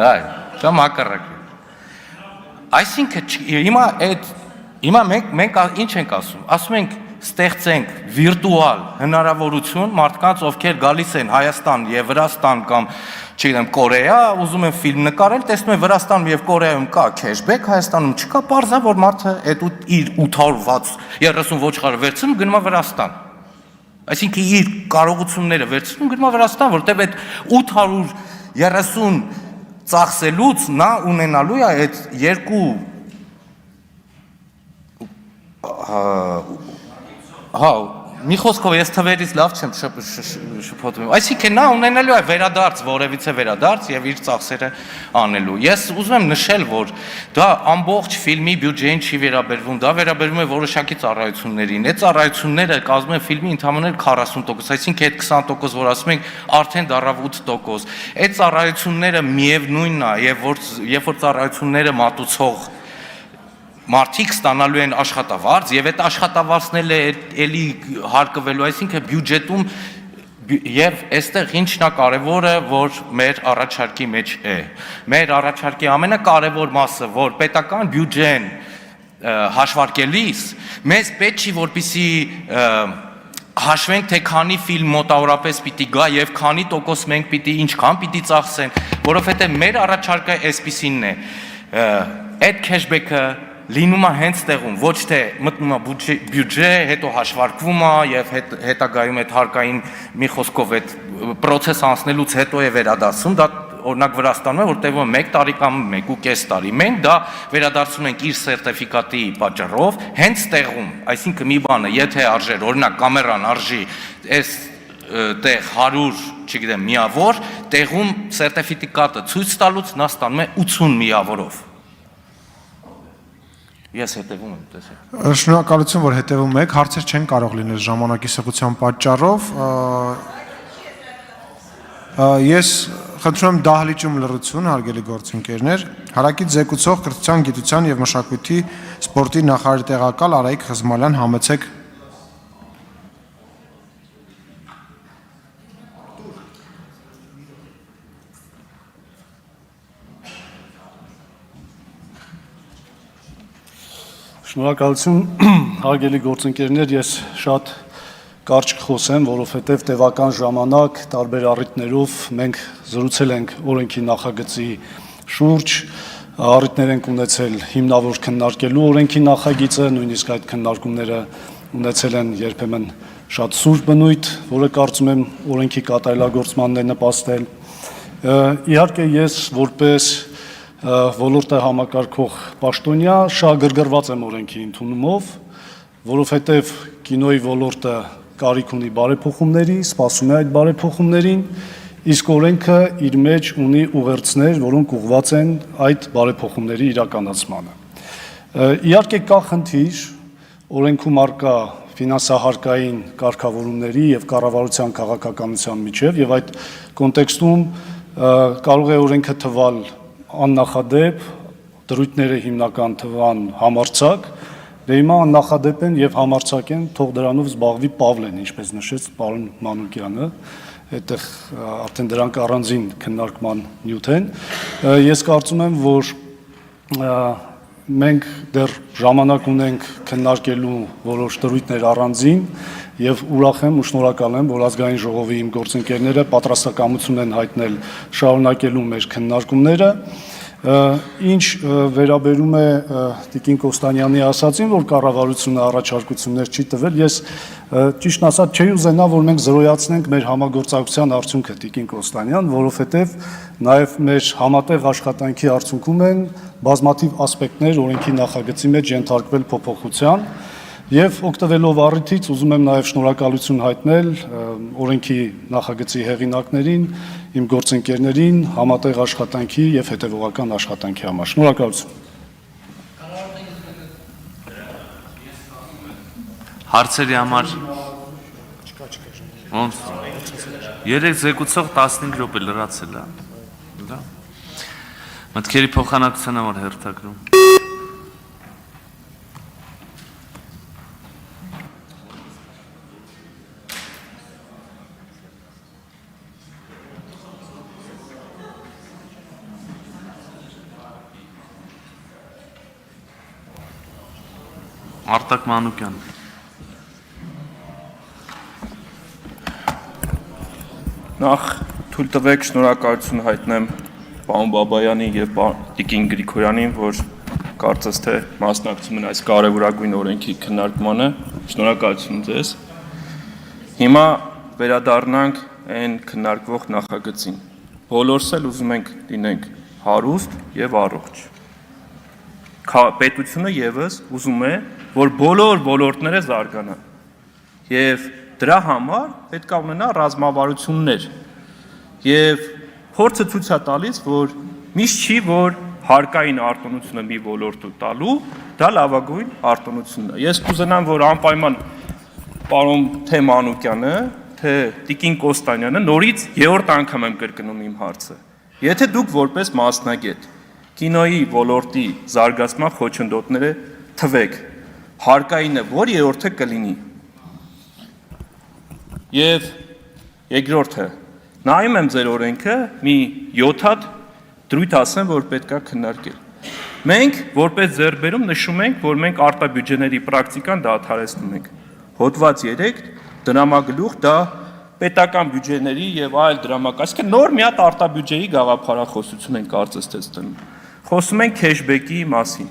S9: Այ, դա մակարակ։ Այսինքն հիմա մենք ինչ ենք ասում։ Ասում ենք ստեղծենք վիրտուալ հնարավորություն մարդկանց, ովքեր գալիս են Հայաստան եւ Վրաստան կամ չգիտեմ Կորեա, ուզում են ֆիլմ նկարել, տեսնում են Վրաստանում եւ Կորեայում կա քեշբեք, Հայաստանում չկա, պարզա որ մարդը այդ իր 830 ոչխարը վերցնում գնում է Վրաստան։ Այսինքն իր կարողությունները վերցնում գնում է Վրաստան, որտեղ այդ 830 ծախսելուց նա ունենալու է այդ երկու մի խոսքով ես թվերից լավ չեմ շփոթվում։ Այսինքն նա ունենալու է վերադարձ, որևիցե վերադարձ եւ իր ծախսերը անելու։ Ես ուզում եմ նշել, որ դա ամբողջ ֆիլմի բյուջեին չի վերաբերվում, դա վերաբերվում է որոշակի ծառայություններին։ Այդ ծառայությունները կազմում են ֆիլմի ընդհանուր 40%, այսինքն այդ 20%, որ ասում ենք, արդեն դառավ 8%։ Այդ ծառայությունները միևնույնն է, երբ որ ծառայությունները մատուցող մարդիկ ստանալու են աշխատավարձ եւ այդ աշխատավարձն էլի հարկվելու, այսինքն բյուջետում եւ այստեղ ինչն է կարեւորը, որ մեր առաջարկի մեջ է։ Մեր առաջարկի ամենակարևոր մասը, որ պետական բյուջեն հաշվարկելիս մեզ պետք չի որպեսի հաշվենք, թե քանի ֆիլմ մոտավորապես պիտի գա եւ քանի տոկոս մենք պիտի ինչքան պիտի ծախսենք, որովհետեւ մեր առաջարկը այսպիսինն է։ Այդ քեշբեքը լինում է հենց տեղում, ոչ թե մտնում է բյուջե, հետո հաշվարկվում է եւ հետագայում այդ հարկային մի խոսքով այդ process անցնելուց հետո է վերադասում, դա օրինակ Վրաստանում է, որ տևում է 1 տարի կամ 1.5 տարի։ Մենք դա վերադարձում ենք իր սերտիֆիկատի պատճառով հենց տեղում, այսինքն մի բանը, եթե արժեր, օրինակ կամերան արժի այս տեղ 100, չգիտեմ, միավոր, տեղում սերտիֆիկատը ցույց տալուց նա ստանում է 80 միավորով։ Ես հետևում եմ, տեսեք։
S8: Շնորհակալություն, որ հետևում եք, հարցեր չեն կարող լինել ժամանակի սղության պատճառով։ Ես խնդրում եմ դահլիճում լռություն, հարգելի գործընկերներ, հարակից զեկուցող կրթության, գիտության եւ մշակույթի սպորտի նախարարի տեղակալ Արայիկ Խզմալյան, համեցեք։
S10: Շնորհակալություն, հարգելի գործընկերներ, ես շատ կարճ կխոսեմ, որովհետև տևական ժամանակ տարբեր առիթներով մենք զրուցել ենք օրենքի նախագծի շուրջ, առիթներ ենք ունեցել հիմնավոր քննարկելու օրենքի նախագիծը, նույնիսկ այդ քննարկումները ունեցել են երբեմն շատ սուր բնույթ, որը կարծում եմ օրենքի կատարելագործմանն է նպաստել։ Իհարկե ես որպես ոլորտը համակարգող պաշտոնյա շատ գրգռված եմ օրենքի ընդունումով, որովհետև կինոյի ոլորտը կարիք ունի բարեփոխումների, սպասում է այդ բարեփոխումներին, իսկ օրենքը իր մեջ ունի ուղերձներ, որոնք ուղղված են այդ բարեփոխումների իրականացմանը։ Իհարկե կա խնդիր օրենքում առկա ֆինանսահարկային կարգավորումների եւ կառավարության քաղաքականության միջև եւ այդ կոնտեքստում կարող է օրենքը թվալ աննախադեպ, դրույթները հիմնական թվան համարձակ, դե հիմա աննախադեպ են եւ համարձակ են, թող դրանով զբաղվի Պավլեն, ինչպես նշեց պարոն Մանուկյանը, այդտեղ արդեն դրանք առանձին քննարկման նյութ են։ Ես կարծում եմ, որ մենք դեռ ժամանակ ունենք քննարկելու որոշ դրույթներ առանձին եւ ուրախ եմ ու շնորհակալ եմ, որ ազգային ժողովի իմ գործընկերները պատրաստակամություն են հայտնել շարունակելու մեր քննարկումները։ Ինչ վերաբերում է Տիկին Կոստանյանի ասացին, որ կառավարությունը առաջարկություններ չի տվել, ես ճիշտն ասած չէի ուզենա, որ մենք զրոյացնենք մեր համագործակցության արդյունքը Տիկին Կոստանյան, որովհետև նաև մեր համատեղ աշխատանքի արդյունքում են բազմաթիվ ասպեկտներ օրենքի նախագծի մեջ ենթարկվել փոփոխության եւ օգտվելով առիթից ուզում եմ նաև շնորհակալություն հայտնել օրենքի նախագծի հեղինակներին, իմ գործընկերներին, համատեղ աշխատանքի եւ հետեւողական աշխատանքի համար։ Շնորհակալություն։
S1: Հարցերի համար ոնց երեք զեկուցող 15 րոպե լրացել է։ Դա մտքերի փոխանակության համար հերթագրում։ Արտակ Մանուկյան։
S5: Նախ թույլ տվեք շնորհակալություն հայտնեմ պարոն Բաբայանի եւ Տիկին Գրիգորյանին, որ կարծես թե մասնակցում են այս կարևորագույն օրենքի քննարկմանը։ Շնորհակալություն ձեզ։ Հիմա վերադառնանք այն քննարկվող նախագծին։ Բոլորս էլ ուզում ենք լինենք հարուստ եւ առողջ։ Պետությունը եւս ուզում է, որ բոլոր ոլորտները զարգանան։ եւ դրա համար պետք է ունենա ռազմավարություններ։ Եվ փորձը ցույց է տալիս, որ միշտ չի, որ հարկային արտոնությունը մի ոլորտու տալու, դա լավագույն արտոնությունն է։ Ես կուզենամ, որ անպայման պարոն թե Մանուկյանը, թե Տիկին Կոստանյանը նորից երրորդ անգամ եմ կրկնում իմ հարցը։ Եթե դուք որպես մասնագետ կինոյի ոլորտի զարգացման խոչընդոտները թվեք, հարկայինը որ երրորդը կլինի։ Եվ երկրորդը, նայում եմ ձեր օրենքը, մի 7 հատ դրույթ ասեմ, որ պետք է քննարկել։ Մենք որպես ձեռբերում նշում ենք, որ մենք արտաբյուջեների պրակտիկան դադարեցնում ենք։ Հոդված 3 դրամագլուխ դա պետական բյուջեների եւ այլ դրամակայսը նոր մի հատ արտաբյուջեի գաղափարախոսություն են կարծես թե ստանում։ Խոսում ենք քեշբեքի մասին։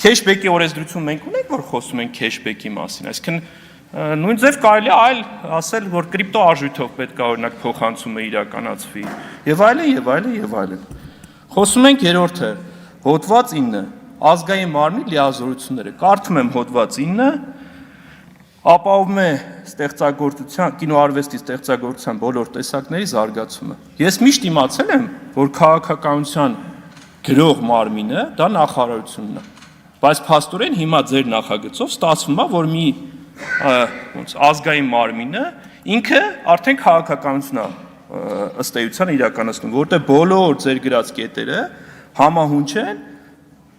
S5: Քեշբեքի օրենսդրություն մենք ունենք, որ խոսում ենք քեշբեքի մասին, այսինքն նույն ձև կարելի է այլ ասել, որ կրիպտո արժույթով պետք է օրինակ փոխանցումը իրականացվի եւ այլն եւ այլն եւ այլն։ Խոսում ենք երրորդը, հոդված 9 ազգային մարմնի լիազորությունները։ Կարդում եմ հոդված 9 ապահովում է ստեղծագործության, կինոարվեստի ստեղծագործության բոլոր տեսակների զարգացումը։ Ես միշտ իմացել եմ, որ քաղաքականության գրող մարմինը դա նախարարությունն է։ Բայց փաստորեն հիմա ձեր նախագծով ստացվում է, որ մի ազգային մարմինը ինքը արդեն քաղաքականություն է ըստ էության իրականացնում, որտեղ բոլոր ձեր գրած կետերը համահունչ են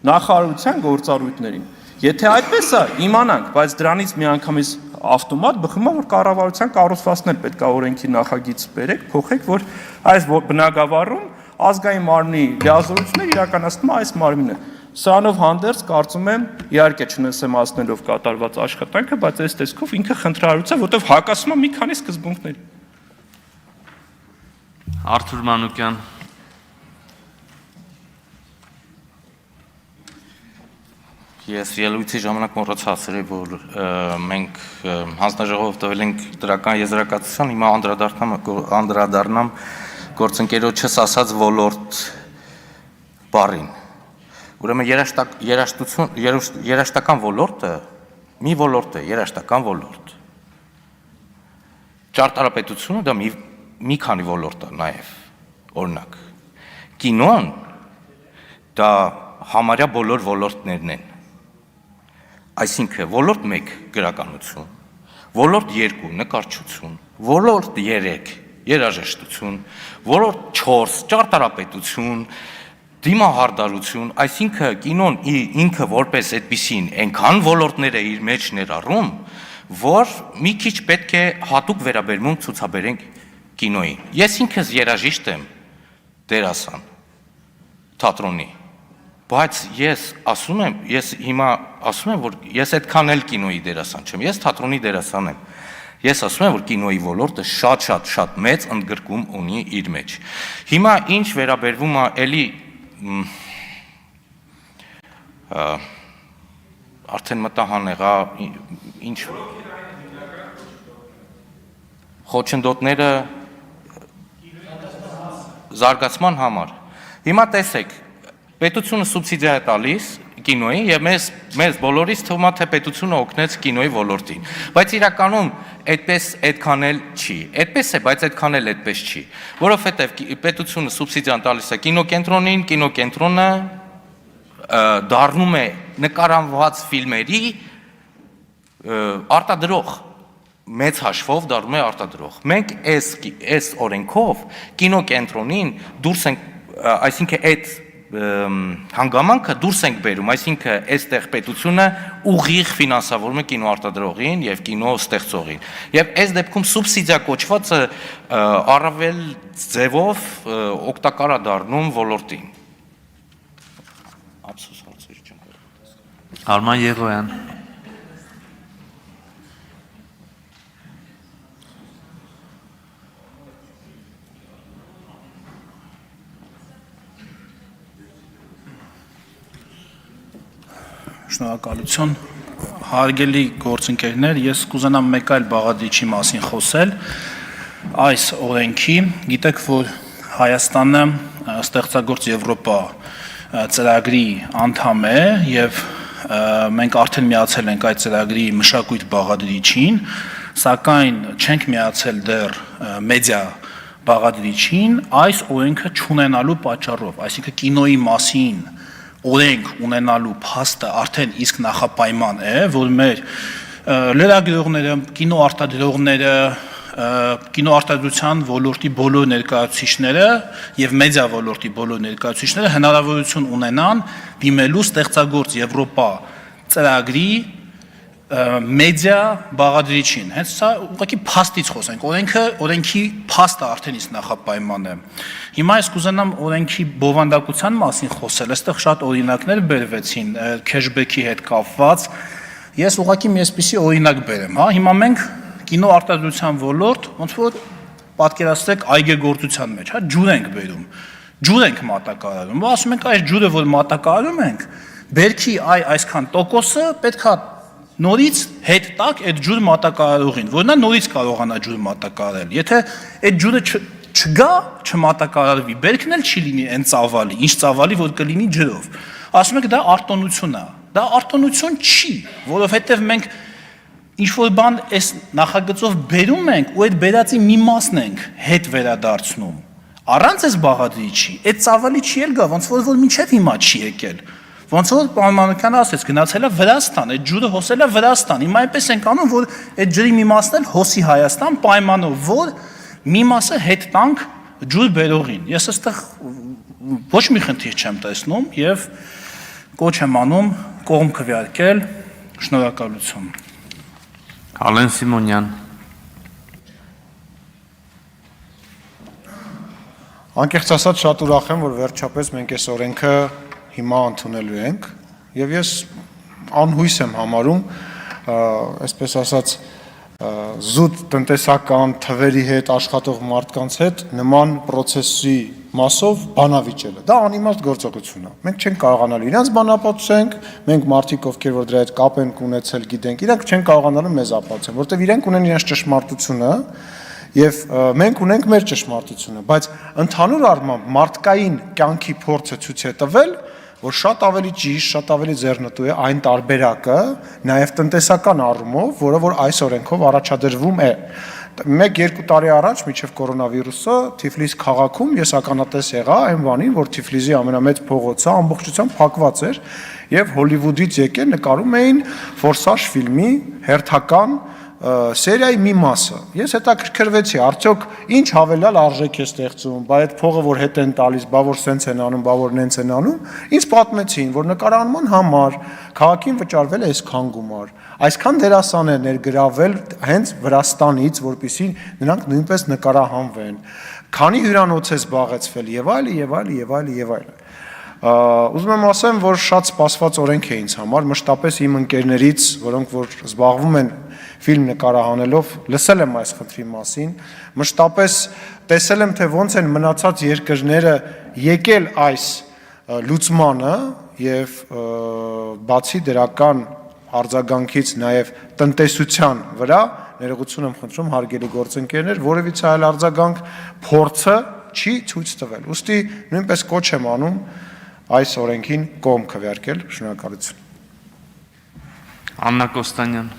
S5: նախարարության գործառույթներին։ Եթե այդպես է, իմանանք, բայց դրանից միանգամից ավտոմատ բխում է, որ կառավարության կառուցվածքներ պետք է օրենքի նախագիծ բերեք, փոխեք, որ այս բնակավարում ազգային մարմնի լիազորություններ իրականացնում է այս մարմինը։ Սրանով հանդերձ կարծում եմ, իհարկե չնսեմացնելով կատարված աշխատանքը, բայց այս տեսքով ինքը խնդրահարույց է, որտեղ հակասում է մի քանի սկզբունքների։
S1: Արթուր Մանուկյան։
S9: Ես ելույթի ժամանակ մոռացա ասել, որ մենք հանձնաժողով տվել ենք դրական եզրակացության, հիմա անդրադառնամ գործընկերոջս ասած ոլորտ բառին։ Ուրեմն երաժշտական ոլորտը մի ոլորտ է, երաժշտական ոլորտ։ Ճարտարապետությունը դա մի քանի ոլորտ է նաև, օրինակ։ Կինոն դա համարյա բոլոր ոլորտներն են։ Այսինքն ոլորտ 1 գրականություն, ոլորտ 2 նկարչություն, ոլորտ 3 երաժշտություն, ոլորտ 4 ճարտարապետություն, դիմահարդարություն, այսինքն կինոն ինքը որպես այդպիսին այնքան ոլորտներ է իր մեջ ներառում, որ մի քիչ պետք է հատուկ վերաբերմունք ցուցաբերենք կինոյին։ Ես ինքս երաժիշտ եմ, դերասան, թատրոնի, բայց ես հիմա ասում եմ, որ ես այդքան էլ կինոյի դերասան չեմ, ես թատրոնի դերասան եմ։ Ես ասում եմ, որ կինոյի ոլորտը շատ մեծ ընդգրկում ունի իր մեջ։ Հիմա ինչ վերաբերվում է էլի արդեն մտահանեղա ինչ խոչընդոտները զարգացման համար։ Հիմա տեսեք, պետությունը սուբսիդիա է տալիս կինոյին եւ մեզ բոլորիս թվում է թե պետությունը օգնեց կինոյի ոլորտին, բայց իրականում այդքան էլ չի։ Այդպես է, բայց այդքան էլ այդպես չի, որովհետեւ պետությունը սուբսիդիան տալիս է կինոկենտրոնին, կինոկենտրոնը դառնում է նկարահանված ֆիլմերի արտադրող, մեծ հաշվով դառնում է արտադրող։ Մենք այս օրենքով կինոկենտրոնին դուրս ենք, այսինքն այդ հանգամանքը դուրս ենք բերում, այսինքն այստեղ պետությունը ուղիղ ֆինանսավորում է կինոարտադրողին եւ կինո ստեղծողին։ Եվ այս դեպքում սուբսիդիա կոչվածը առավել ձևով օգտակար է դառնում ոլորտին։ Ափսոս հարցեր չեմ կարող։
S1: Արման Եղոյան։
S11: Շնորհակալություն, հարգելի գործընկերներ, ես կուզենամ մեկ այլ բաղադրիչի մասին խոսել, այս օրենքի, գիտեք, որ Հայաստանը ստեղծագործ Եվրոպա ծրագրի անդամ է եւ մենք արդեն միացել ենք այդ ծրագրի մշակույթ բաղադրիչին, սակայն չենք միացել դեռ մեդիա բաղադրիչին այս օրենքը չունենալու պատճառով, այսինքն կինոյի մասին օրենք ունենալու փաստը արդեն իսկ նախապայման է, որ մեր լրագրողները, կինոարտադրողները, կինոարտադրության ոլորտի բոլոր ներկայացուցիչները եւ մեդիա ոլորտի բոլոր ներկայացուցիչները հնարավորություն ունենան դիմելու ստեղծագործ Եվրոպա ծրագրի մեդիա բաղադրիչին։ Հենց սա ուղղակի փաստից խոսենք, օրենքի փաստը արդեն իսկ նախապայման է։ Հիմա ես կուզենամ օրենքի բովանդակության մասին խոսել, այստեղ շատ օրինակներ բերվեցին քեշբեքի հետ կապված։ Ես ուղղակի մի այսպիսի օրինակ բերեմ, հա, հիմա մենք կինոարտադրության ոլորտ, ոնց որ պատկերացրեք այգեգործության մեջ, հա, ջուր ենք բերում, ջուր ենք մատակարարում, ու ասում ենք այս ջուրը, որ մատակարարում ենք, բերքի այսքան տոկոսը պետքա նորից հետ տակ այդ ջուր մատակարարողին, որ նա նորից կարողանա ջուր մատակարարել։ Եթե այդ ջուրը չգա, չմատակարարվի, բերքն էլ չի լինի այն ծավալի, ինչ ծավալի, որ կլինի ջրով։ Ասում եք դա արտոնություն է։ Դա արտոնություն չի, որովհետև մենք ինչ-որ բան այս նախագծով բերում ենք ու այդ բերածի մի մասն ենք հետ վերադարձնում։ Առանց այս բաղադրիչի, այդ ծավալի չի էլ գա, ոնց որ մինչև հիմա չի եկել։ Ոնց որ պարոն Մանուկյանը ասեց, գնացել է Վրաստան, այդ ջուրը հոսել է Վրաստան։ Հիմա այնպես ենք անում, որ այդ ջրի մի մասն էլ հոսի Հայաստան պայմանով, որ մի մասը հետ տանք ջուր բերողին։ Ես այստեղ ոչ մի խնդիր չեմ տեսնում եւ կոչ եմ անում կողմ քվեարկել։ Շնորհակալություն։
S1: Ալեն Սիմոնյան։
S8: Անկեղծ ասած շատ ուրախ եմ, որ վերջապես մենք այս օրենքը հիմա ընդունելու ենք եւ ես անհույս եմ համարում այսպես ասած զուտ տնտեսական թվերի հետ աշխատող մարդկանց հետ նման process-ի մասով բանավիճելը դա անիմաստ գործողություն է մենք չենք կարողանալու իրենց բանապատուցենք մենք մարդիկ ովքեր որ դրա հետ կապ են ունեցել գիտենք իրանք չեն կարողանալու մեզ ապացուցեն որտեղ իրենք ունեն իրենց ճշմարտությունը եւ մենք ունենք մեր ճշմարտությունը բայց ընդհանուր առմամբ մարդկային կյանքի փորձը ցույց է տվել որ շատ ավելի ճիշտ, շատ ավելի ձեռնտու է այն տարբերակը, նաև տնտեսական առումով, որը որ այս օրենքով առաջադրվում է։ 1-2 տարի առաջ, մինչև կորոնավիրուսը, Թիֆլիս քաղաքում ես ականատես եղա այն բանին, որ Թիֆլիսի ամենամեծ փողոցը ամբողջությամբ փակված էր եւ Հոլիվուդից եկել նկարում էին ֆորսաժ ֆիլմի հերթական սերիայի մի մասը։ Ես հետաքրքրվեցի, արդյոք ինչ հավելյալ արժեք է ստեղծում, բա այդ փողը որ հետ են տալիս, բա որ սենց են անում, բա որ նենց են անում, ինձ պատմեցին, որ նկարահանման համար քաղաքին վճարվել է այսքան գումար, այսքան դերասան է ներգրավել հենց Վրաստանից, որպեսզի նրանք նույնպես նկարահանվեն, քանի հյուրանոց է զբաղեցվել եւ այլ եւ այլ եւ այլ եւ այլ։ Ուզում եմ ասեմ, որ շատ սպասված օրենք է ինձ համար, մշտապես իմ ընկերներից, որոնք որ զբաղվում են ֆիլմ նկարահանելով, լսել եմ այս խնդրի մասին, մշտապես տեսել եմ, թե ոնց են մնացած երկրները եկել այս լուծմանը եւ բացի դրական արձագանքից նաեւ տնտեսության վրա ներողություն եմ խնդրում հարգելի գործընկերներ, որևիցե այլ արձագանք փորձը չի ցույց տվել։ Ուստի նույնպես կոչ եմ անում այս օրենքին կողմ քվեարկել, շնորհակալություն։
S1: Աննա Կոստանյան։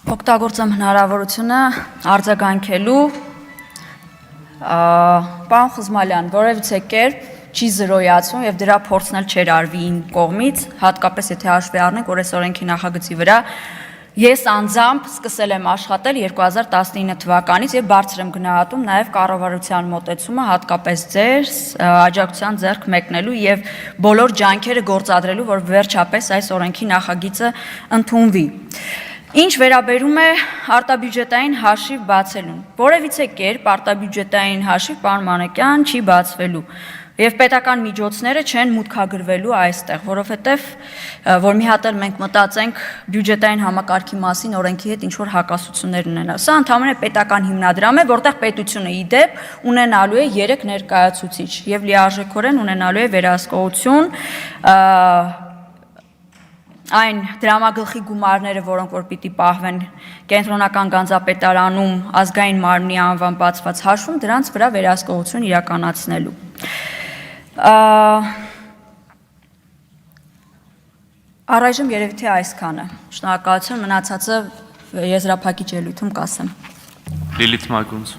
S2: Օգտագործեմ հնարավորությունը արձագանքելու պարոն Խզմալյան, որևիցե կերպ չի զրոյացվում եւ դրա փորձն էլ չէր արվի իմ կողմից, հատկապես եթե հաշվի առնենք, որ այս օրենքի նախագծի վրա ես անձամբ սկսել եմ աշխատել 2019 թվականից եւ բարձր եմ գնահատում նաեւ կառավարության մոտեցումը, հատկապես ձեր աջակցության ձեռք մեկնելու եւ բոլոր ջանքերը գործադրելու, որ վերջապես այս օրենքի նախագիծը ընդունվի։ Ինչ վերաբերում է արտաբյուջետային հաշիվ բացելուն, որևիցե կերպ արտաբյուջետային հաշիվ պարոն Մանուկյան չի բացվելու եւ պետական միջոցները չեն մուտքագրվելու այստեղ, որովհետեւ որ մի հատ էլ մենք մտածենք բյուջետային համակարգի մասին օրենքի հետ ինչ որ հակասություններ ունենա։ Սա ընդհանրապես պետական հիմնադրամ է, որտեղ պետությունը ի դեպ ունենալու է 3 ներկայացուցիչ եւ լիարժեքորեն ունենալու է վերահսկողություն այն դրամագլխի գումարները, որոնք որ պիտի պահվեն կենտրոնական գանձապետարանում ազգային մարմնի անվան բացված հաշվում, դրանց վրա վերահսկողություն իրականացնելու։ Առայժմ երևի թե այսքանը։ Շնորհակալություն, մնացածը եզրափակիչ ելույթում կասեմ։
S1: Լիլիթ Մարգունց։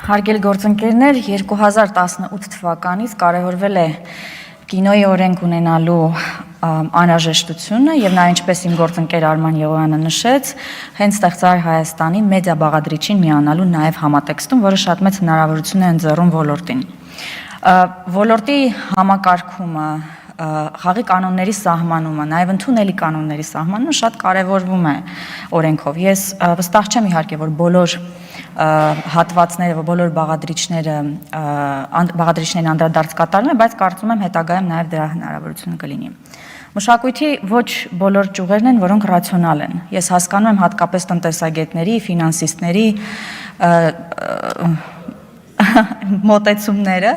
S12: Հարգելի գործընկերներ, 2018 թվականից կարևորվել է կինոյի օրենք ունենալու անհրաժեշտությունը եւ նա ինչպես իմ գործընկեր Արման Եղոյանը նշեց, հենց Ստեղծարար Հայաստանի մեդիա բաղադրիչին միանալու նաեւ համատեքստում, որը շատ մեծ հնարավորություն է ընձեռում ոլորտին։ Ոլորտի համակարգումը, խաղի կանոնների սահմանումը, նաև ընդունելի կանոնների սահմանումը շատ կարևորվում է օրենքով։ Ես վստահ չեմ իհարկե, որ բոլոր հատվածները, բոլոր բաղադրիչներին անդրադարձ կատարվում է, բայց կարծում եմ հետագայում նաև դրա հնարավորությունը կլինի։ Մշակույթի ոչ բոլոր ճյուղերն են, որոնք ռացիոնալ են։ Ես հասկանում եմ հատկապես տնտեսագետների, ֆինանսիստների մոտեցումները,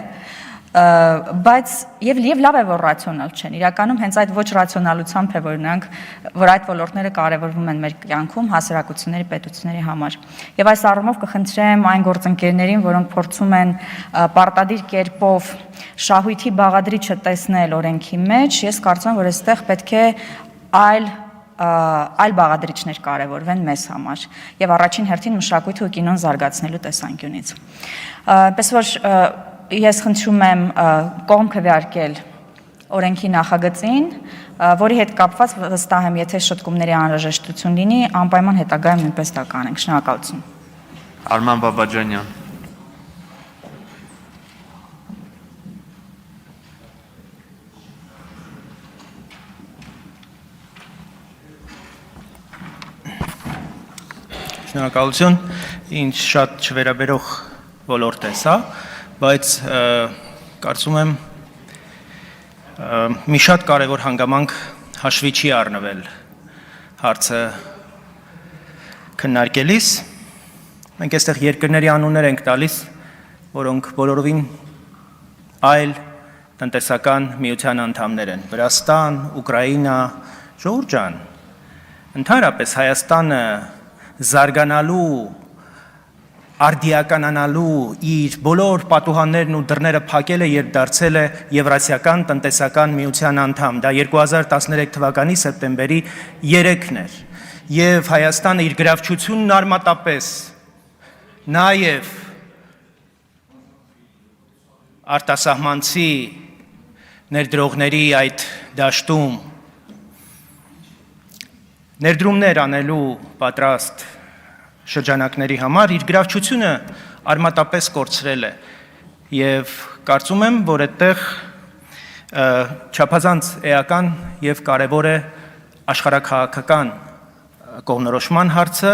S12: բայց եւ լավ է որ ռացիոնալ չեն։ Իրականում հենց այդ ոչ ռացիոնալությամբ է որ այդ ոլորտները կարևորվում են մեր կյանքում հասարակությունների, պետությունների համար։ Եվ այս առումով կխնդրեմ այն գործընկերներին, որոնք փորձում են պարտադիր կերպով շահույթի բաղադրիչը տեսնել օրենքի մեջ, ես կարծում եմ, որ այստեղ պետք է այլ բաղադրիչներ կարևորվեն մեզ համար եւ առաջին հերթին մշակույթը ու կինոն զարգացնելու տեսանկյունից։ Այնպես որ ես խնդրում եմ կողմ քվեարկել օրենքի նախագծին, որի հետ կապված վստահ եմ, եթե շտկումների անհրաժեշտություն լինի, անպայման հետագայում նույնպես դա կանենք։ Շնորհակալություն։
S1: Արման Բաբաջանյան։
S11: Շնորհակալություն, ինչ շատ չվերաբերող ոլորտ է սա, բայց կարծում եմ մի շատ կարևոր հանգամանք հաշվի չի առնվել հարցը քննարկելիս։ Մենք այստեղ երկրների անուններ ենք տալիս, որոնք բոլորովին այլ տնտեսական միության անդամներ են։ Վրաստան, Ուկրաինա, ժողովուրդ ջան, ընդհանրապես Հայաստանը զարգանալու, արդիականանալու իր բոլոր պատուհաններն ու դռները փակել է, երբ դարձել է Եվրասիական տնտեսական միության անդամ։ Դա 2013 թվականի սեպտեմբերի 3-ն էր։ Եվ Հայաստանը իր գրավչությունն արմատապես նաև արտասահմանցի ներդրողների այդ դաշտում ներդրումներ անելու պատրաստ շրջանակների համար իր գրավչությունը արմատապես կորցրել է եւ կարծում եմ, որ այդտեղ չափազանց էական եւ կարեւոր է աշխարհաքաղաքական կողմնորոշման հարցը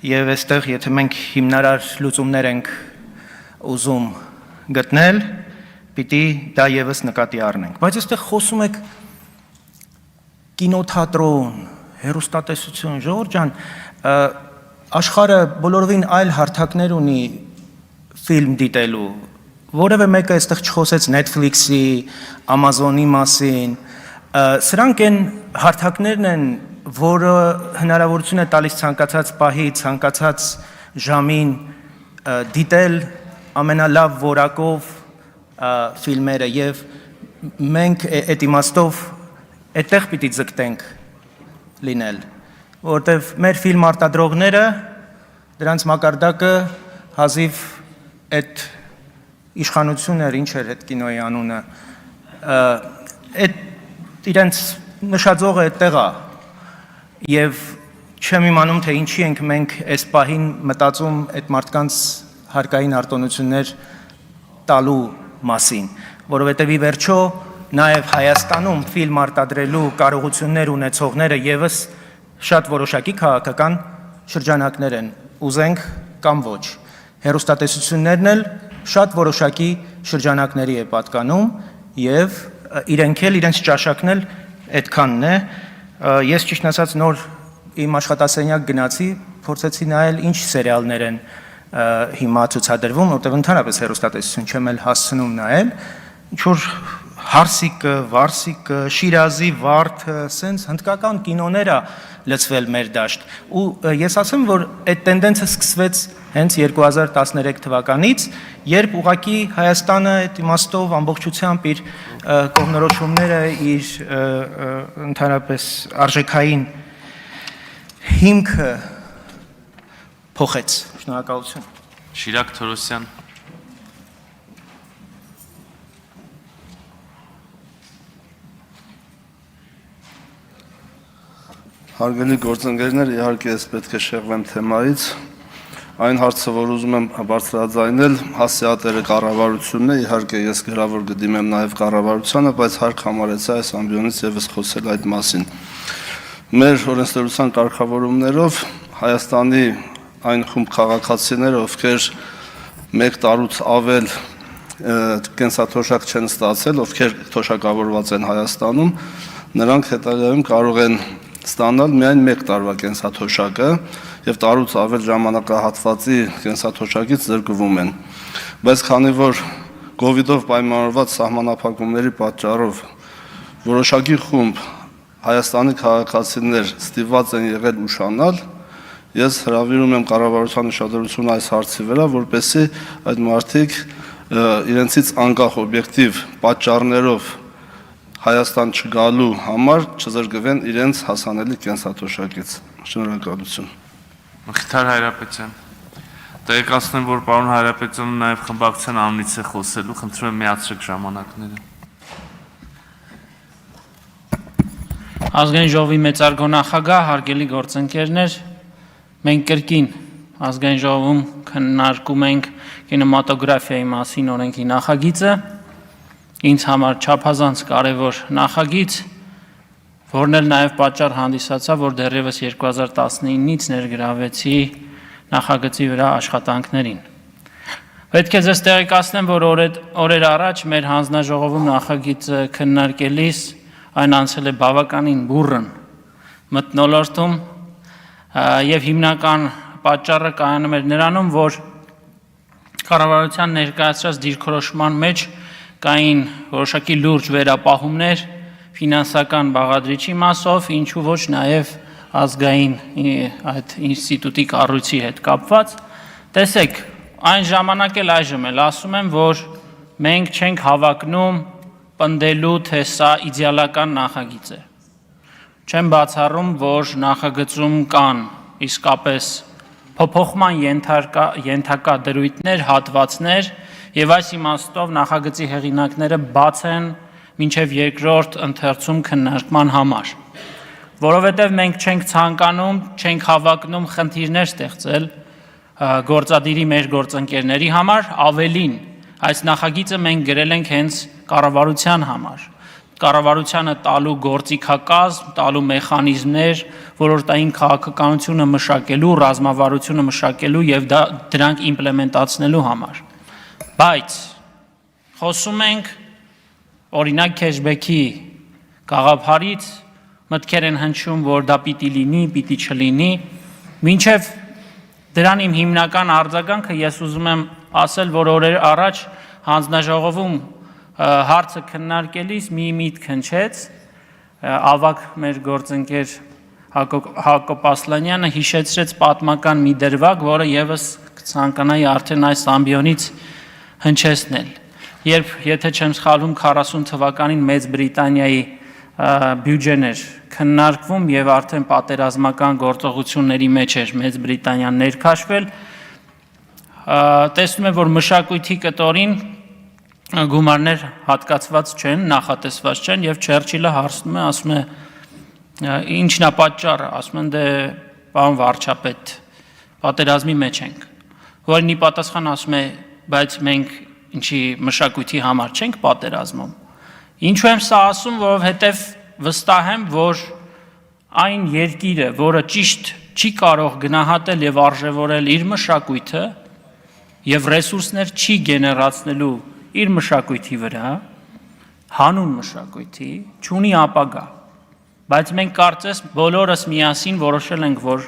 S11: եւ այստեղ եթե մենք հիմնարար լուծումներ ենք ուզում գտնել, պիտի դա եւս նկատի առնենք։ Բայց այստեղ խոսում եք կինոթատրոն, հեռուստատեսություն, ժողովուրդ ջան, աշխարհը բոլորովին այլ հարթակներ ունի ֆիլմ դիտելու, որևէ մեկը այստեղ չխոսեց Netflix-ի, Amazon-ի մասին, սրանք են հարթակներն են, որը հնարավորություն է տալիս ցանկացած պահի, ցանկացած ժամին դիտել ամենալավ որակով ֆիլմերը եւ մենք այդ իմաստով այդտեղ պիտի ձգտենք լինել, որտեվ մեր ֆիլմ արտադրողները դրանց մակարդակը հազիվ այդ իշխանություններ, ինչ էր այդ կինոյի անունը, այդ իրենց նշաձողը այդտեղ է եւ չեմ իմանում թե ինչի ենք մենք այս պահին մտածում այդ մարդկանց հարկային արտոնություններ տալու մասին, որովհետեւ ի վերջո նաև Հայաստանում ֆիլմ արտադրելու կարողություններ ունեցողները եւս շատ որոշակի քաղաքական շրջանակներ են, ուզենք կամ ոչ։ Հեռուստատեսություններն էլ շատ որոշակի շրջանակների է պատկանում եւ իրենք էլ իրենց ճաշակն էլ այդքանն է։ Ես ճիշտ ասած նոր իմ աշխատասենյակ գնացի, փորձեցի նայել ինչ սերիալներ են հիմա ցուցադրվում, որտեղ ընդհանրապես հեռուստատեսություն չեմ էլ հասցնում նայել, ինչ որ Հարսիկը, Վարսիկը, Շիրազի, Վարդը, սենց հնդկական կինոներ է լցվել մեր դաշտ։ Ու ես ասեմ, որ այդ տենդենսը սկսվեց հենց 2013 թվականից, երբ ուղղակի Հայաստանը այդ իմաստով ամբողջությամբ իր կողմնորոշումները, իր ընդհանրապես արժեքային հիմքը փոխեց։ Շնորհակալություն։
S1: Շիրակ Թորոսյան։
S13: Հարգելի գործընկերներ, իհարկե ես պետք է շեղվեմ թեմայից։ Այն հարցը, որ ուզում եմ բարձրաձայնել, հասցեատերը կառավարությունն է, իհարկե ես գրավոր կդիմեմ նաև կառավարությանը, բայց հարկ համարեցա այս ամբիոնից եւս խոսել այդ մասին։ Մեր օրենսդրության կարգավորումներով Հայաստանի այն խումբ քաղաքացիները, ովքեր 1 տարուց ավել կենսաթոշակ չեն ստացել, ովքեր թոշակավորված են Հայաստանում, նրանք հետագայում կարող են ստանալ միայն 1 տարվա կենսաթոշակը եւ տարուց ավել ժամանակահատվածի կենսաթոշակից զրկվում են։ Բայց քանի որ COVID-ով պայմանավորված սահմանափակումների պատճառով որոշակի խումբ Հայաստանի քաղաքացիներ ստիպված են եղել ուշանալ, ես հրավիրում եմ կառավարության ուշադրությունը այս հարցի վրա, որպեսզի այդ մարդիկ իրենցից անկախ օբյեկտիվ պատճառներով Հայաստան չգալու համար չզրկվեն իրենց հասանելի կենսաթոշակից։ Շնորհակալություն։
S1: Մխիթար Հայրապետյան։ Տեղեկացնեմ, որ պարոն Հայրապետյանը նաև խմբակցության անունից է խոսելու, խնդրում եմ միացրեք ժամանակները։
S14: Ազգային ժողովի մեծարգո նախագահ, հարգելի գործընկերներ, մենք կրկին ազգային ժողովում քննարկում ենք կինեմատոգրաֆիայի մասին օրենքի նախագիծը, ինձ համար չափազանց կարևոր նախագիծ, որն էլ նաև պատճառ հանդիսացավ, որ դեռևս 2019-ից ներգրավեցի նախագծի վրա աշխատանքներին։ Պետք է ձեզ տեղեկացնեմ, որ օրեր առաջ մեր հանձնաժողովում նախագիծը քննարկելիս այն անցել է բավականին բուռն մթնոլորտում եւ հիմնական պատճառը կայանում էր նրանում, որ կառավարության ներկայացրած դիրքորոշման մեջ կային որոշակի լուրջ վերապահումներ ֆինանսական բաղադրիչի մասով, ինչու ոչ նաև ազգային այդ ինստիտուտի կառույցի հետ կապված։ Տեսեք, այն ժամանակ էլ այժմ էլ ասում եմ, որ մենք չենք հավակնում պնդելու, թե սա իդեալական նախագիծ է։ Չեմ բացառում, որ նախագծում կան իսկապես փոփոխման ենթակա դրույթներ, հատվածներ, եւ այս իմաստով նախագծի հեղինակները բաց են մինչև երկրորդ ընթերցում քննարկման համար, որովհետև մենք չենք ցանկանում, չենք հավակնում խնդիրներ ստեղծել գործադիրի մեր գործընկերների համար, ավելին, այս նախագիծը մենք գրել ենք հենց կառավարության համար, կառավարությանը տալու գործիքակազմ, տալու մեխանիզմներ, ոլորտային քաղաքականությունը մշակելու, ռազմավարությունը մշակելու եւ դրանք իմպլեմենտացնելու համար։ Բայց խոսում ենք օրինակ քեշբեքի գաղափարից, մտքեր են հնչում, որ դա պիտի լինի, պիտի չլինի, մինչև դրան իմ հիմնական արձագանքը ես ուզում եմ ասել, որ օրեր առաջ հանձնաժողովում հարցը քննարկելիս մի միտք հնչեց, ավակ մեր գործընկեր Հակոբ Ասլանյանը հիշեցրեց պատմական մի դրվագ, որը եւս կցանկանայի արդեն այս ամբիոնից հնչեցնել։ Երբ եթե չեմ սխալվում 40 թվականին Մեծ Բրիտանիայի բյուջեն էր քննարկվում եւ արդեն պատերազմական գործողությունների մեջ էր Մեծ Բրիտանիան ներքաշվել, տեսնում եմ, որ մշակույթի կտորին գումարներ հատկացված չեն, նախատեսված չեն եւ Չերչիլը հարցնում է, ասում է ինչն է պատճառը, ասում են դե պարոն վարչապետ, պատերազմի մեջ ենք, որին ի պատասխան ասում է, բայց մենք ինչի մշակույթի համար չենք պատերազմում։ Ինչու եմ սա ասում, որովհետև վստահ եմ, որ այն երկիրը, որը ճիշտ չի կարող գնահատել եւ արժևորել իր մշակույթը եւ ռեսուրսներ չի գեներացնելու իր մշակույթի վրա, հանուն մշակույթի, չունի ապագա։ Բայց մենք կարծես բոլորս միասին որոշել ենք, որ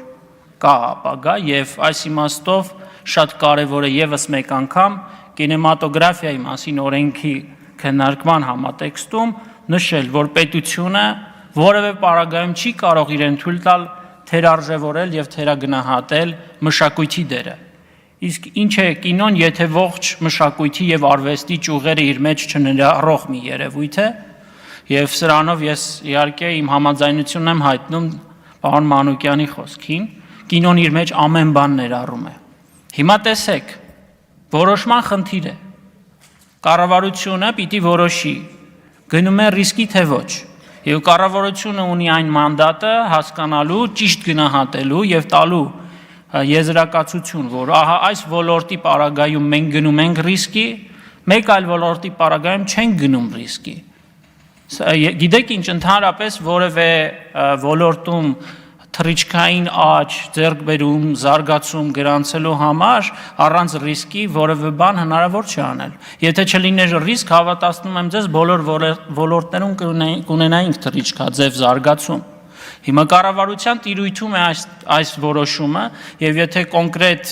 S14: կա ապագա եւ այս իմաստով շատ կարեւոր է եւս մեկ անգամ կինեմատոգրաֆիայի մասին օրենքի քննարկման համատեքստում նշել, որ պետությունը որևէ պարագայում չի կարող իրեն թույլ տալ թերարժևորել եւ թերագնահատել մշակույթի դերը։ Իսկ ինչ է կինոն, եթե ողջ մշակույթի եւ արվեստի ճյուղերը իր մեջ չներառող մի երևույթ է, եւ սրանով ես իհարկե իմ համաձայնությունն եմ հայտնում պարոն Մանուկյանի խոսքին, կինոն իր մեջ ամեն բան ներառում է։ Հիմա տեսեք, որոշման խնդիր է։ Կառավարությունը պիտի որոշի, գնում է ռիսկի թե ոչ։ Եվ կառավարությունը ունի այն մանդատը հասկանալու, ճիշտ գնահատելու եւ տալու եզրակացություն, որ ահա այս ոլորտի պարագայում մենք գնում ենք ռիսկի, մեկ այլ ոլորտի պարագայում չենք գնում ռիսկի։ Գիտեք ինչ, ընդհանրապես որևէ ոլորտում թռիչքային աճ, ձեռքբերում, զարգացում գրանցելու համար առանց ռիսկի որևէ բան հնարավոր չի անել։ Եթե չլիներ ռիսկ, հավատացնում եմ ձեզ, բոլոր ոլորտներում կունենայինք թռիչքաձև զարգացում։ Հիմա կառավարության տիրույթում է այս որոշումը, եւ եթե կոնկրետ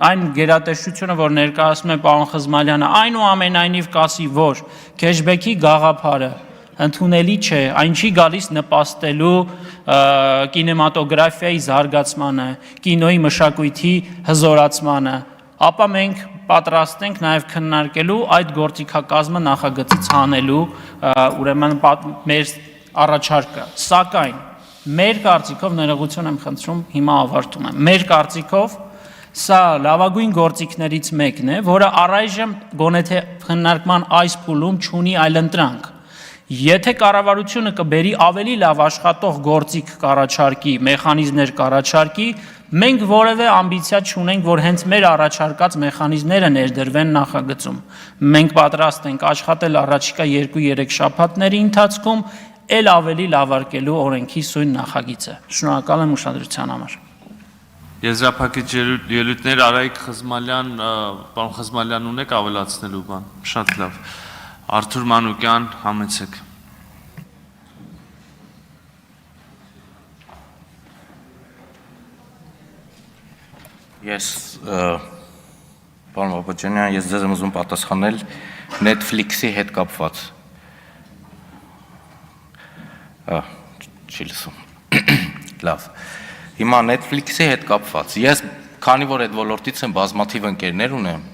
S14: այն գերատեսչությունը, որ ներկայացնում է պարոն Խզմալյանը, այնուամենայնիվ կասի, որ քեշբեքի գաղափարը ընդունելի չէ, այն չի գալիս նպաստելու կինեմատոգրաֆիայի զարգացմանը, կինոյի մշակույթի հզորացմանը, ապա մենք պատրաստ ենք նաև քննարկելու այդ գործիքակազմը նախագծից հանելու ուրեմն մեր առաջարկը, սակայն մեր կարծիքով ներողություն եմ խնդրում, հիմա ավարտում եմ, մեր կարծիքով սա լավագույն գործիքներից մեկն է, որը առայժմ գոնե թե քննարկման այս փուլում չունի այլընտրանք։ Եթե կառավարությունը կբերի ավելի լավ աշխատող գործիք կառաջարկի, մեխանիզմներ կառաջարկի, մենք որևէ ամբիցիա չունենք, որ հենց մեր առաջարկած մեխանիզմները ներդրվեն նախագծում։ Մենք պատրաստ ենք աշխատել առաջիկա 2-3 շաբաթների ընթացքում ել ավելի լավարկելու օրենքի սույն նախագիծը։ Շնորհակալ եմ ուշադրության համար։
S1: Եզրափակիչ ելույթներ Արայիկ Խզմալյան, պարոն Խզմալյան ունեք ավելացնելու բան։ Շատ լավ։ Արթուր Մանուկյան, համեցեք։
S9: Ես, պարոն Բաբաջանյան, ես ձեզ եմ ուզում պատասխանել Netflix-ի հետ կապված։ Չի լսում։ Լավ։ Հիմա Netflix-ի հետ կապված։ Ես, քանի որ այդ ոլորտից եմ բազմաթիվ ընկերներ ունեմ,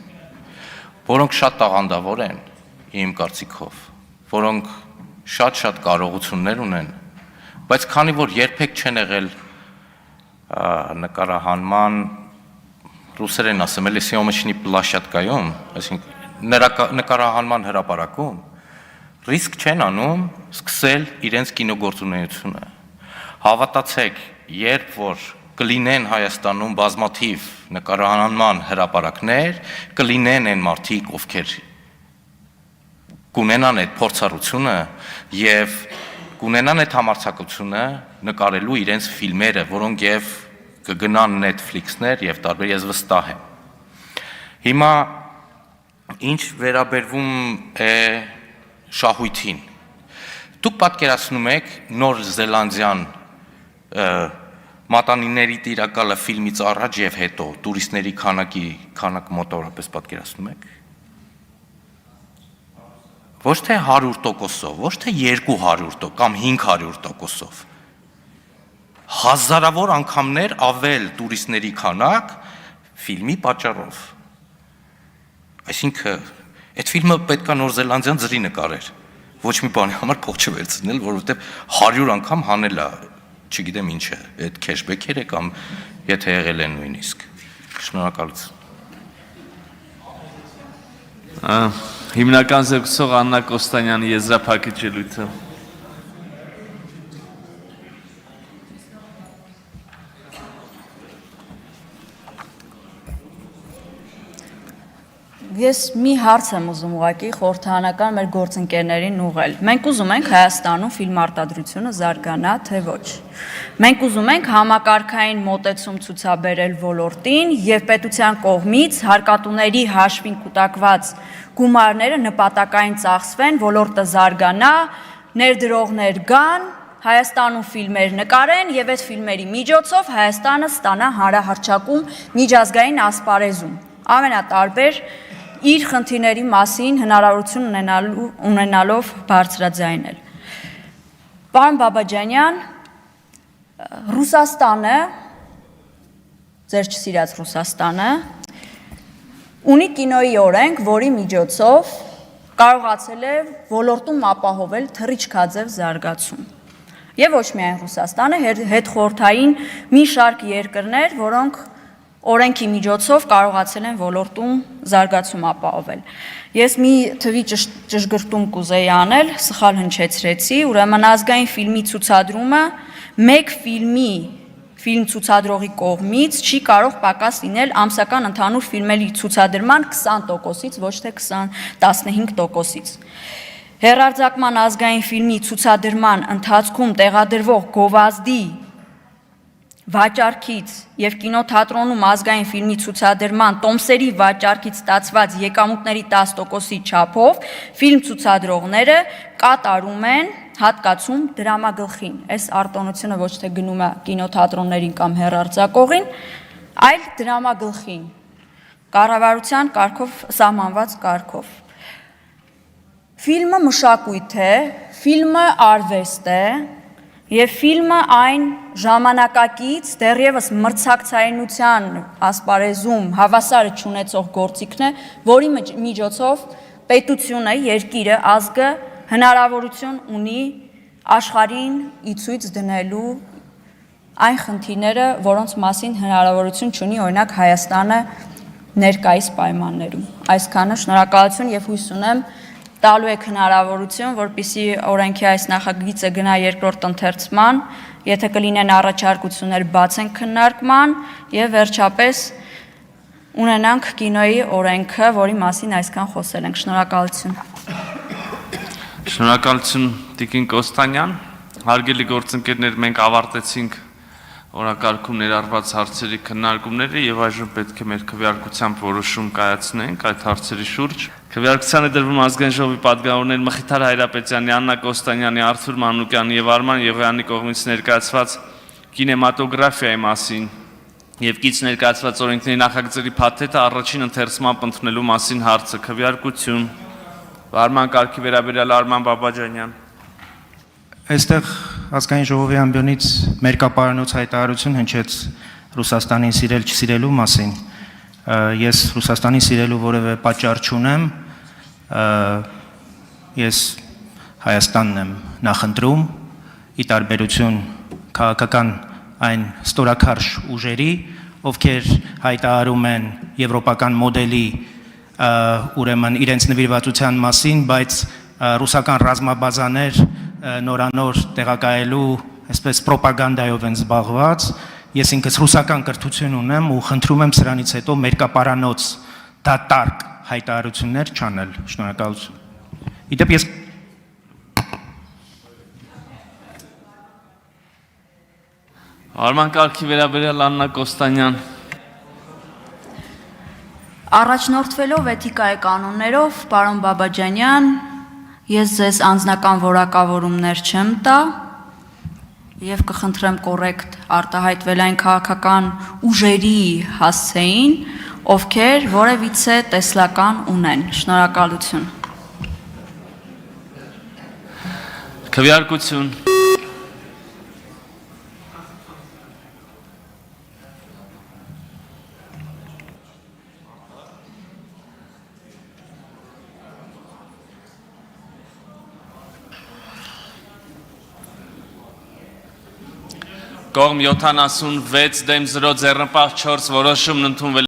S9: որոնք շատ տաղանդավոր են, իմ կարծիքով, որոնք շատ կարողություններ ունեն, բայց քանի որ երբեք չեն եղել նկարահանման, ռուսերեն ասեմ, էլի սյոմոչնի պլաշատկայում, այսինքն նկարահանման հրապարակում, ռիսկ չեն անում սկսել իրենց կինոգործունեությունը։ Հավատացեք, երբ որ կլինեն Հայաստանում բազմաթիվ նկարահանման հրապարակներ, կլինեն այն մարդիկ, ովքեր կունենան այդ փորձառությունը եւ կունենան այդ համարձակությունը նկարելու իրենց ֆիլմերը, որոնք եւ կգնան Netflix-ներ եւ տարբեր, ես վստահ եմ։ Հիմա ինչ վերաբերվում է շահույթին։ Դուք պատկերացնում եք Նոր Զելանդիան մատանիների տիրակալը ֆիլմից առաջ եւ հետո տուրիստների քանակը մոտավորապես պատկերացնում եք։ Ոչ թե 100%-ով, ոչ թե 200% կամ 500%-ով, հազարավոր անգամներ ավել տուրիստների քանակ ֆիլմի պատճառով։ Այսինքն, այդ ֆիլմը պետքա Նոր Զելանդիան ձրի նկարեր, ոչ մի բանի համար փող չվերցնել, որովհետև 100 անգամ հանել է, չգիտեմ ինչ է, այդ քեշբեքերը կամ եթե եղել են նույնիսկ։ Շնորհակալություն։
S1: Հիմնական զեկուցող Աննա Կոստանյանի եզրափակիչ ելույթը։
S2: Ես մի հարց եմ ուզում ուղղակի խորհրդարանական մեր գործընկերներին ուղղել։ Մենք ուզում ենք Հայաստանում ֆիլմարտադրությունը զարգանա, թե ոչ։ Մենք ուզում ենք համակարգային մոտեցում ցուցաբերել ոլորտին եւ պետության կողմից հարկատուների հաշվին կուտակված գումարները նպատակային ծախսվեն, ոլորտը զարգանա, ներդրողներ գան, Հայաստանում ֆիլմեր նկարեն եւ այդ ֆիլմերի միջոցով Հայաստանը ստանա հանրահռչակում միջազգային ասպարեզում։ Ամենատարբեր իր խնդիրների մասին հնարավորություն ունենալով բարձրաձայնել։ Պարոն Բաբաջանյան, Ռուսաստանը, ձեր չսիրած Ռուսաստանը, ունի կինոյի օրենք, որի միջոցով կարողացել է ոլորտում ապահովել թռիչքաձև զարգացում։ Եվ ոչ միայն Ռուսաստանը, հետխորհրդային մի շարք երկրներ, որոնք օրենքի միջոցով կարողացել են ոլորտում զարգացում ապահովել։ Ես մի թվի ճշգրտում կուզեի անել, սխալ հնչեցրեցի, ուրեմն ազգային ֆիլմի ցուցադրումը մեկ ֆիլմ ցուցադրողի կողմից չի կարող պակաս լինել ամսական ընդհանուր ֆիլմերի ցուցադրման 20%-ից, ոչ թե 15%-ից։ Հեռարձակման ազգային ֆիլմի ցուցադրման ընթացքում տեղադրվող գովազդի վաճառքից եւ կինոթատրոնում ազգային ֆիլմի ցուցադրման տոմսերի վաճառքից ստացված եկամուտների 10%-ի չափով ֆիլմ ցուցադրողները կատարում են հատկացում դրամագլխին։ Այս արտոնությունը ոչ թե գնում է կինոթատրոններին կամ հեռարձակողին, այլ դրամագլխին, կառավարության կարգով սահմանված կարգով։ Ֆիլմը մշակույթ է, ֆիլմը արվեստ է, եւ ֆիլմը այն ժամանակակից դեռևս մրցակցայնության ասպարեզում հավասարը չունեցող գործիքն է, որի միջոցով պետությունը, երկիրը, ազգը հնարավորություն ունի աշխարհին ի ցույց դնելու այն խնդիրները, որոնց մասին հնարավորություն չունի օրինակ Հայաստանը ներկայիս պայմաններում։ Այսքանը, շնորհակալություն եւ հույս ունեմ տալու եք հնարավորություն, որպեսզի օրենքի այս նախագիծը գնա երկրորդ ընթերցման, եթե կլինեն առաջարկություններ բաց են քննարկման եւ վերջապես ունենանք կինոյի օրենքը, որի մասին այսքան խոսել ենք։ Շնորհակալություն։
S1: Շնորհակալություն Տիկին Կոստանյան, հարգելի գործընկերներ, մենք ավարտեցինք օրակարգում ներառված հարցերի քննարկումները եւ այժմ պետք է մեր քվեարկությամբ որոշում կայացնենք այդ հարցերի շուրջ։ Քվեարկությանը դրվում ազգային ժողովի պատգամավորներ Մխիթար Հայրապետյանի, Աննա Կոստանյանի, Արթուր Մանուկյանի եւ Արման Եղոյանի կողմից ներկայացված կինեմատոգրաֆիայի մասին եւ կից ներկայացված օրենքների նախագծերի փաթեթը առաջին ընթերցմամբ ընդունելու մասին հարցը։ Քվեարկություն։ Վարման կարգի վերաբերյալ Արման Բաբաջանյան։
S15: Այստեղ ազգային ժողովի ամբիոնից մերկապարանոց հայտարարություն հնչեց Ռուսաստանին սիրել չսիրելու մասին։ Ես Ռուսաստանին սիրելու որևէ պատճառ չունեմ, ես Հայաստանն եմ նախընտրում, ի տարբերություն քաղաքական այն ստորաքարշ ուժերի, ովքեր հայտարարում են եվրոպական մոդելի ուրեմն իրենց նվիրվածության մասին, բայց ռուսական ռազմաբազաներ նորանոր տեղակայելու այսպես պրոպագանդայով են զբաղված։ Ես ինքս ռուսական կրթություն ունեմ ու խնդրում եմ սրանից հետո մերկապարանոց դատարկ հայտարարություններ չանել։ Շնորհակալություն։ Իդեպ ես
S1: Արման կարգի վերաբերյալ Աննա Կոստանյան։
S2: Առաջնորդվելով էթիկայի կանոններով, պարոն Բաբաջանյան, ես ձեզ անձնական որակավորումներ չեմ տա եւ կխնդրեմ կոռեկտ արտահայտվել այն քաղաքական ուժերի հասցեին, ովքեր որևիցե տեսլական ունեն։ Շնորհակալություն։
S1: Քվեարկություն։ Կողմ 76 դեմ 0 ձեռնպահ 4 որոշումն ընդունվել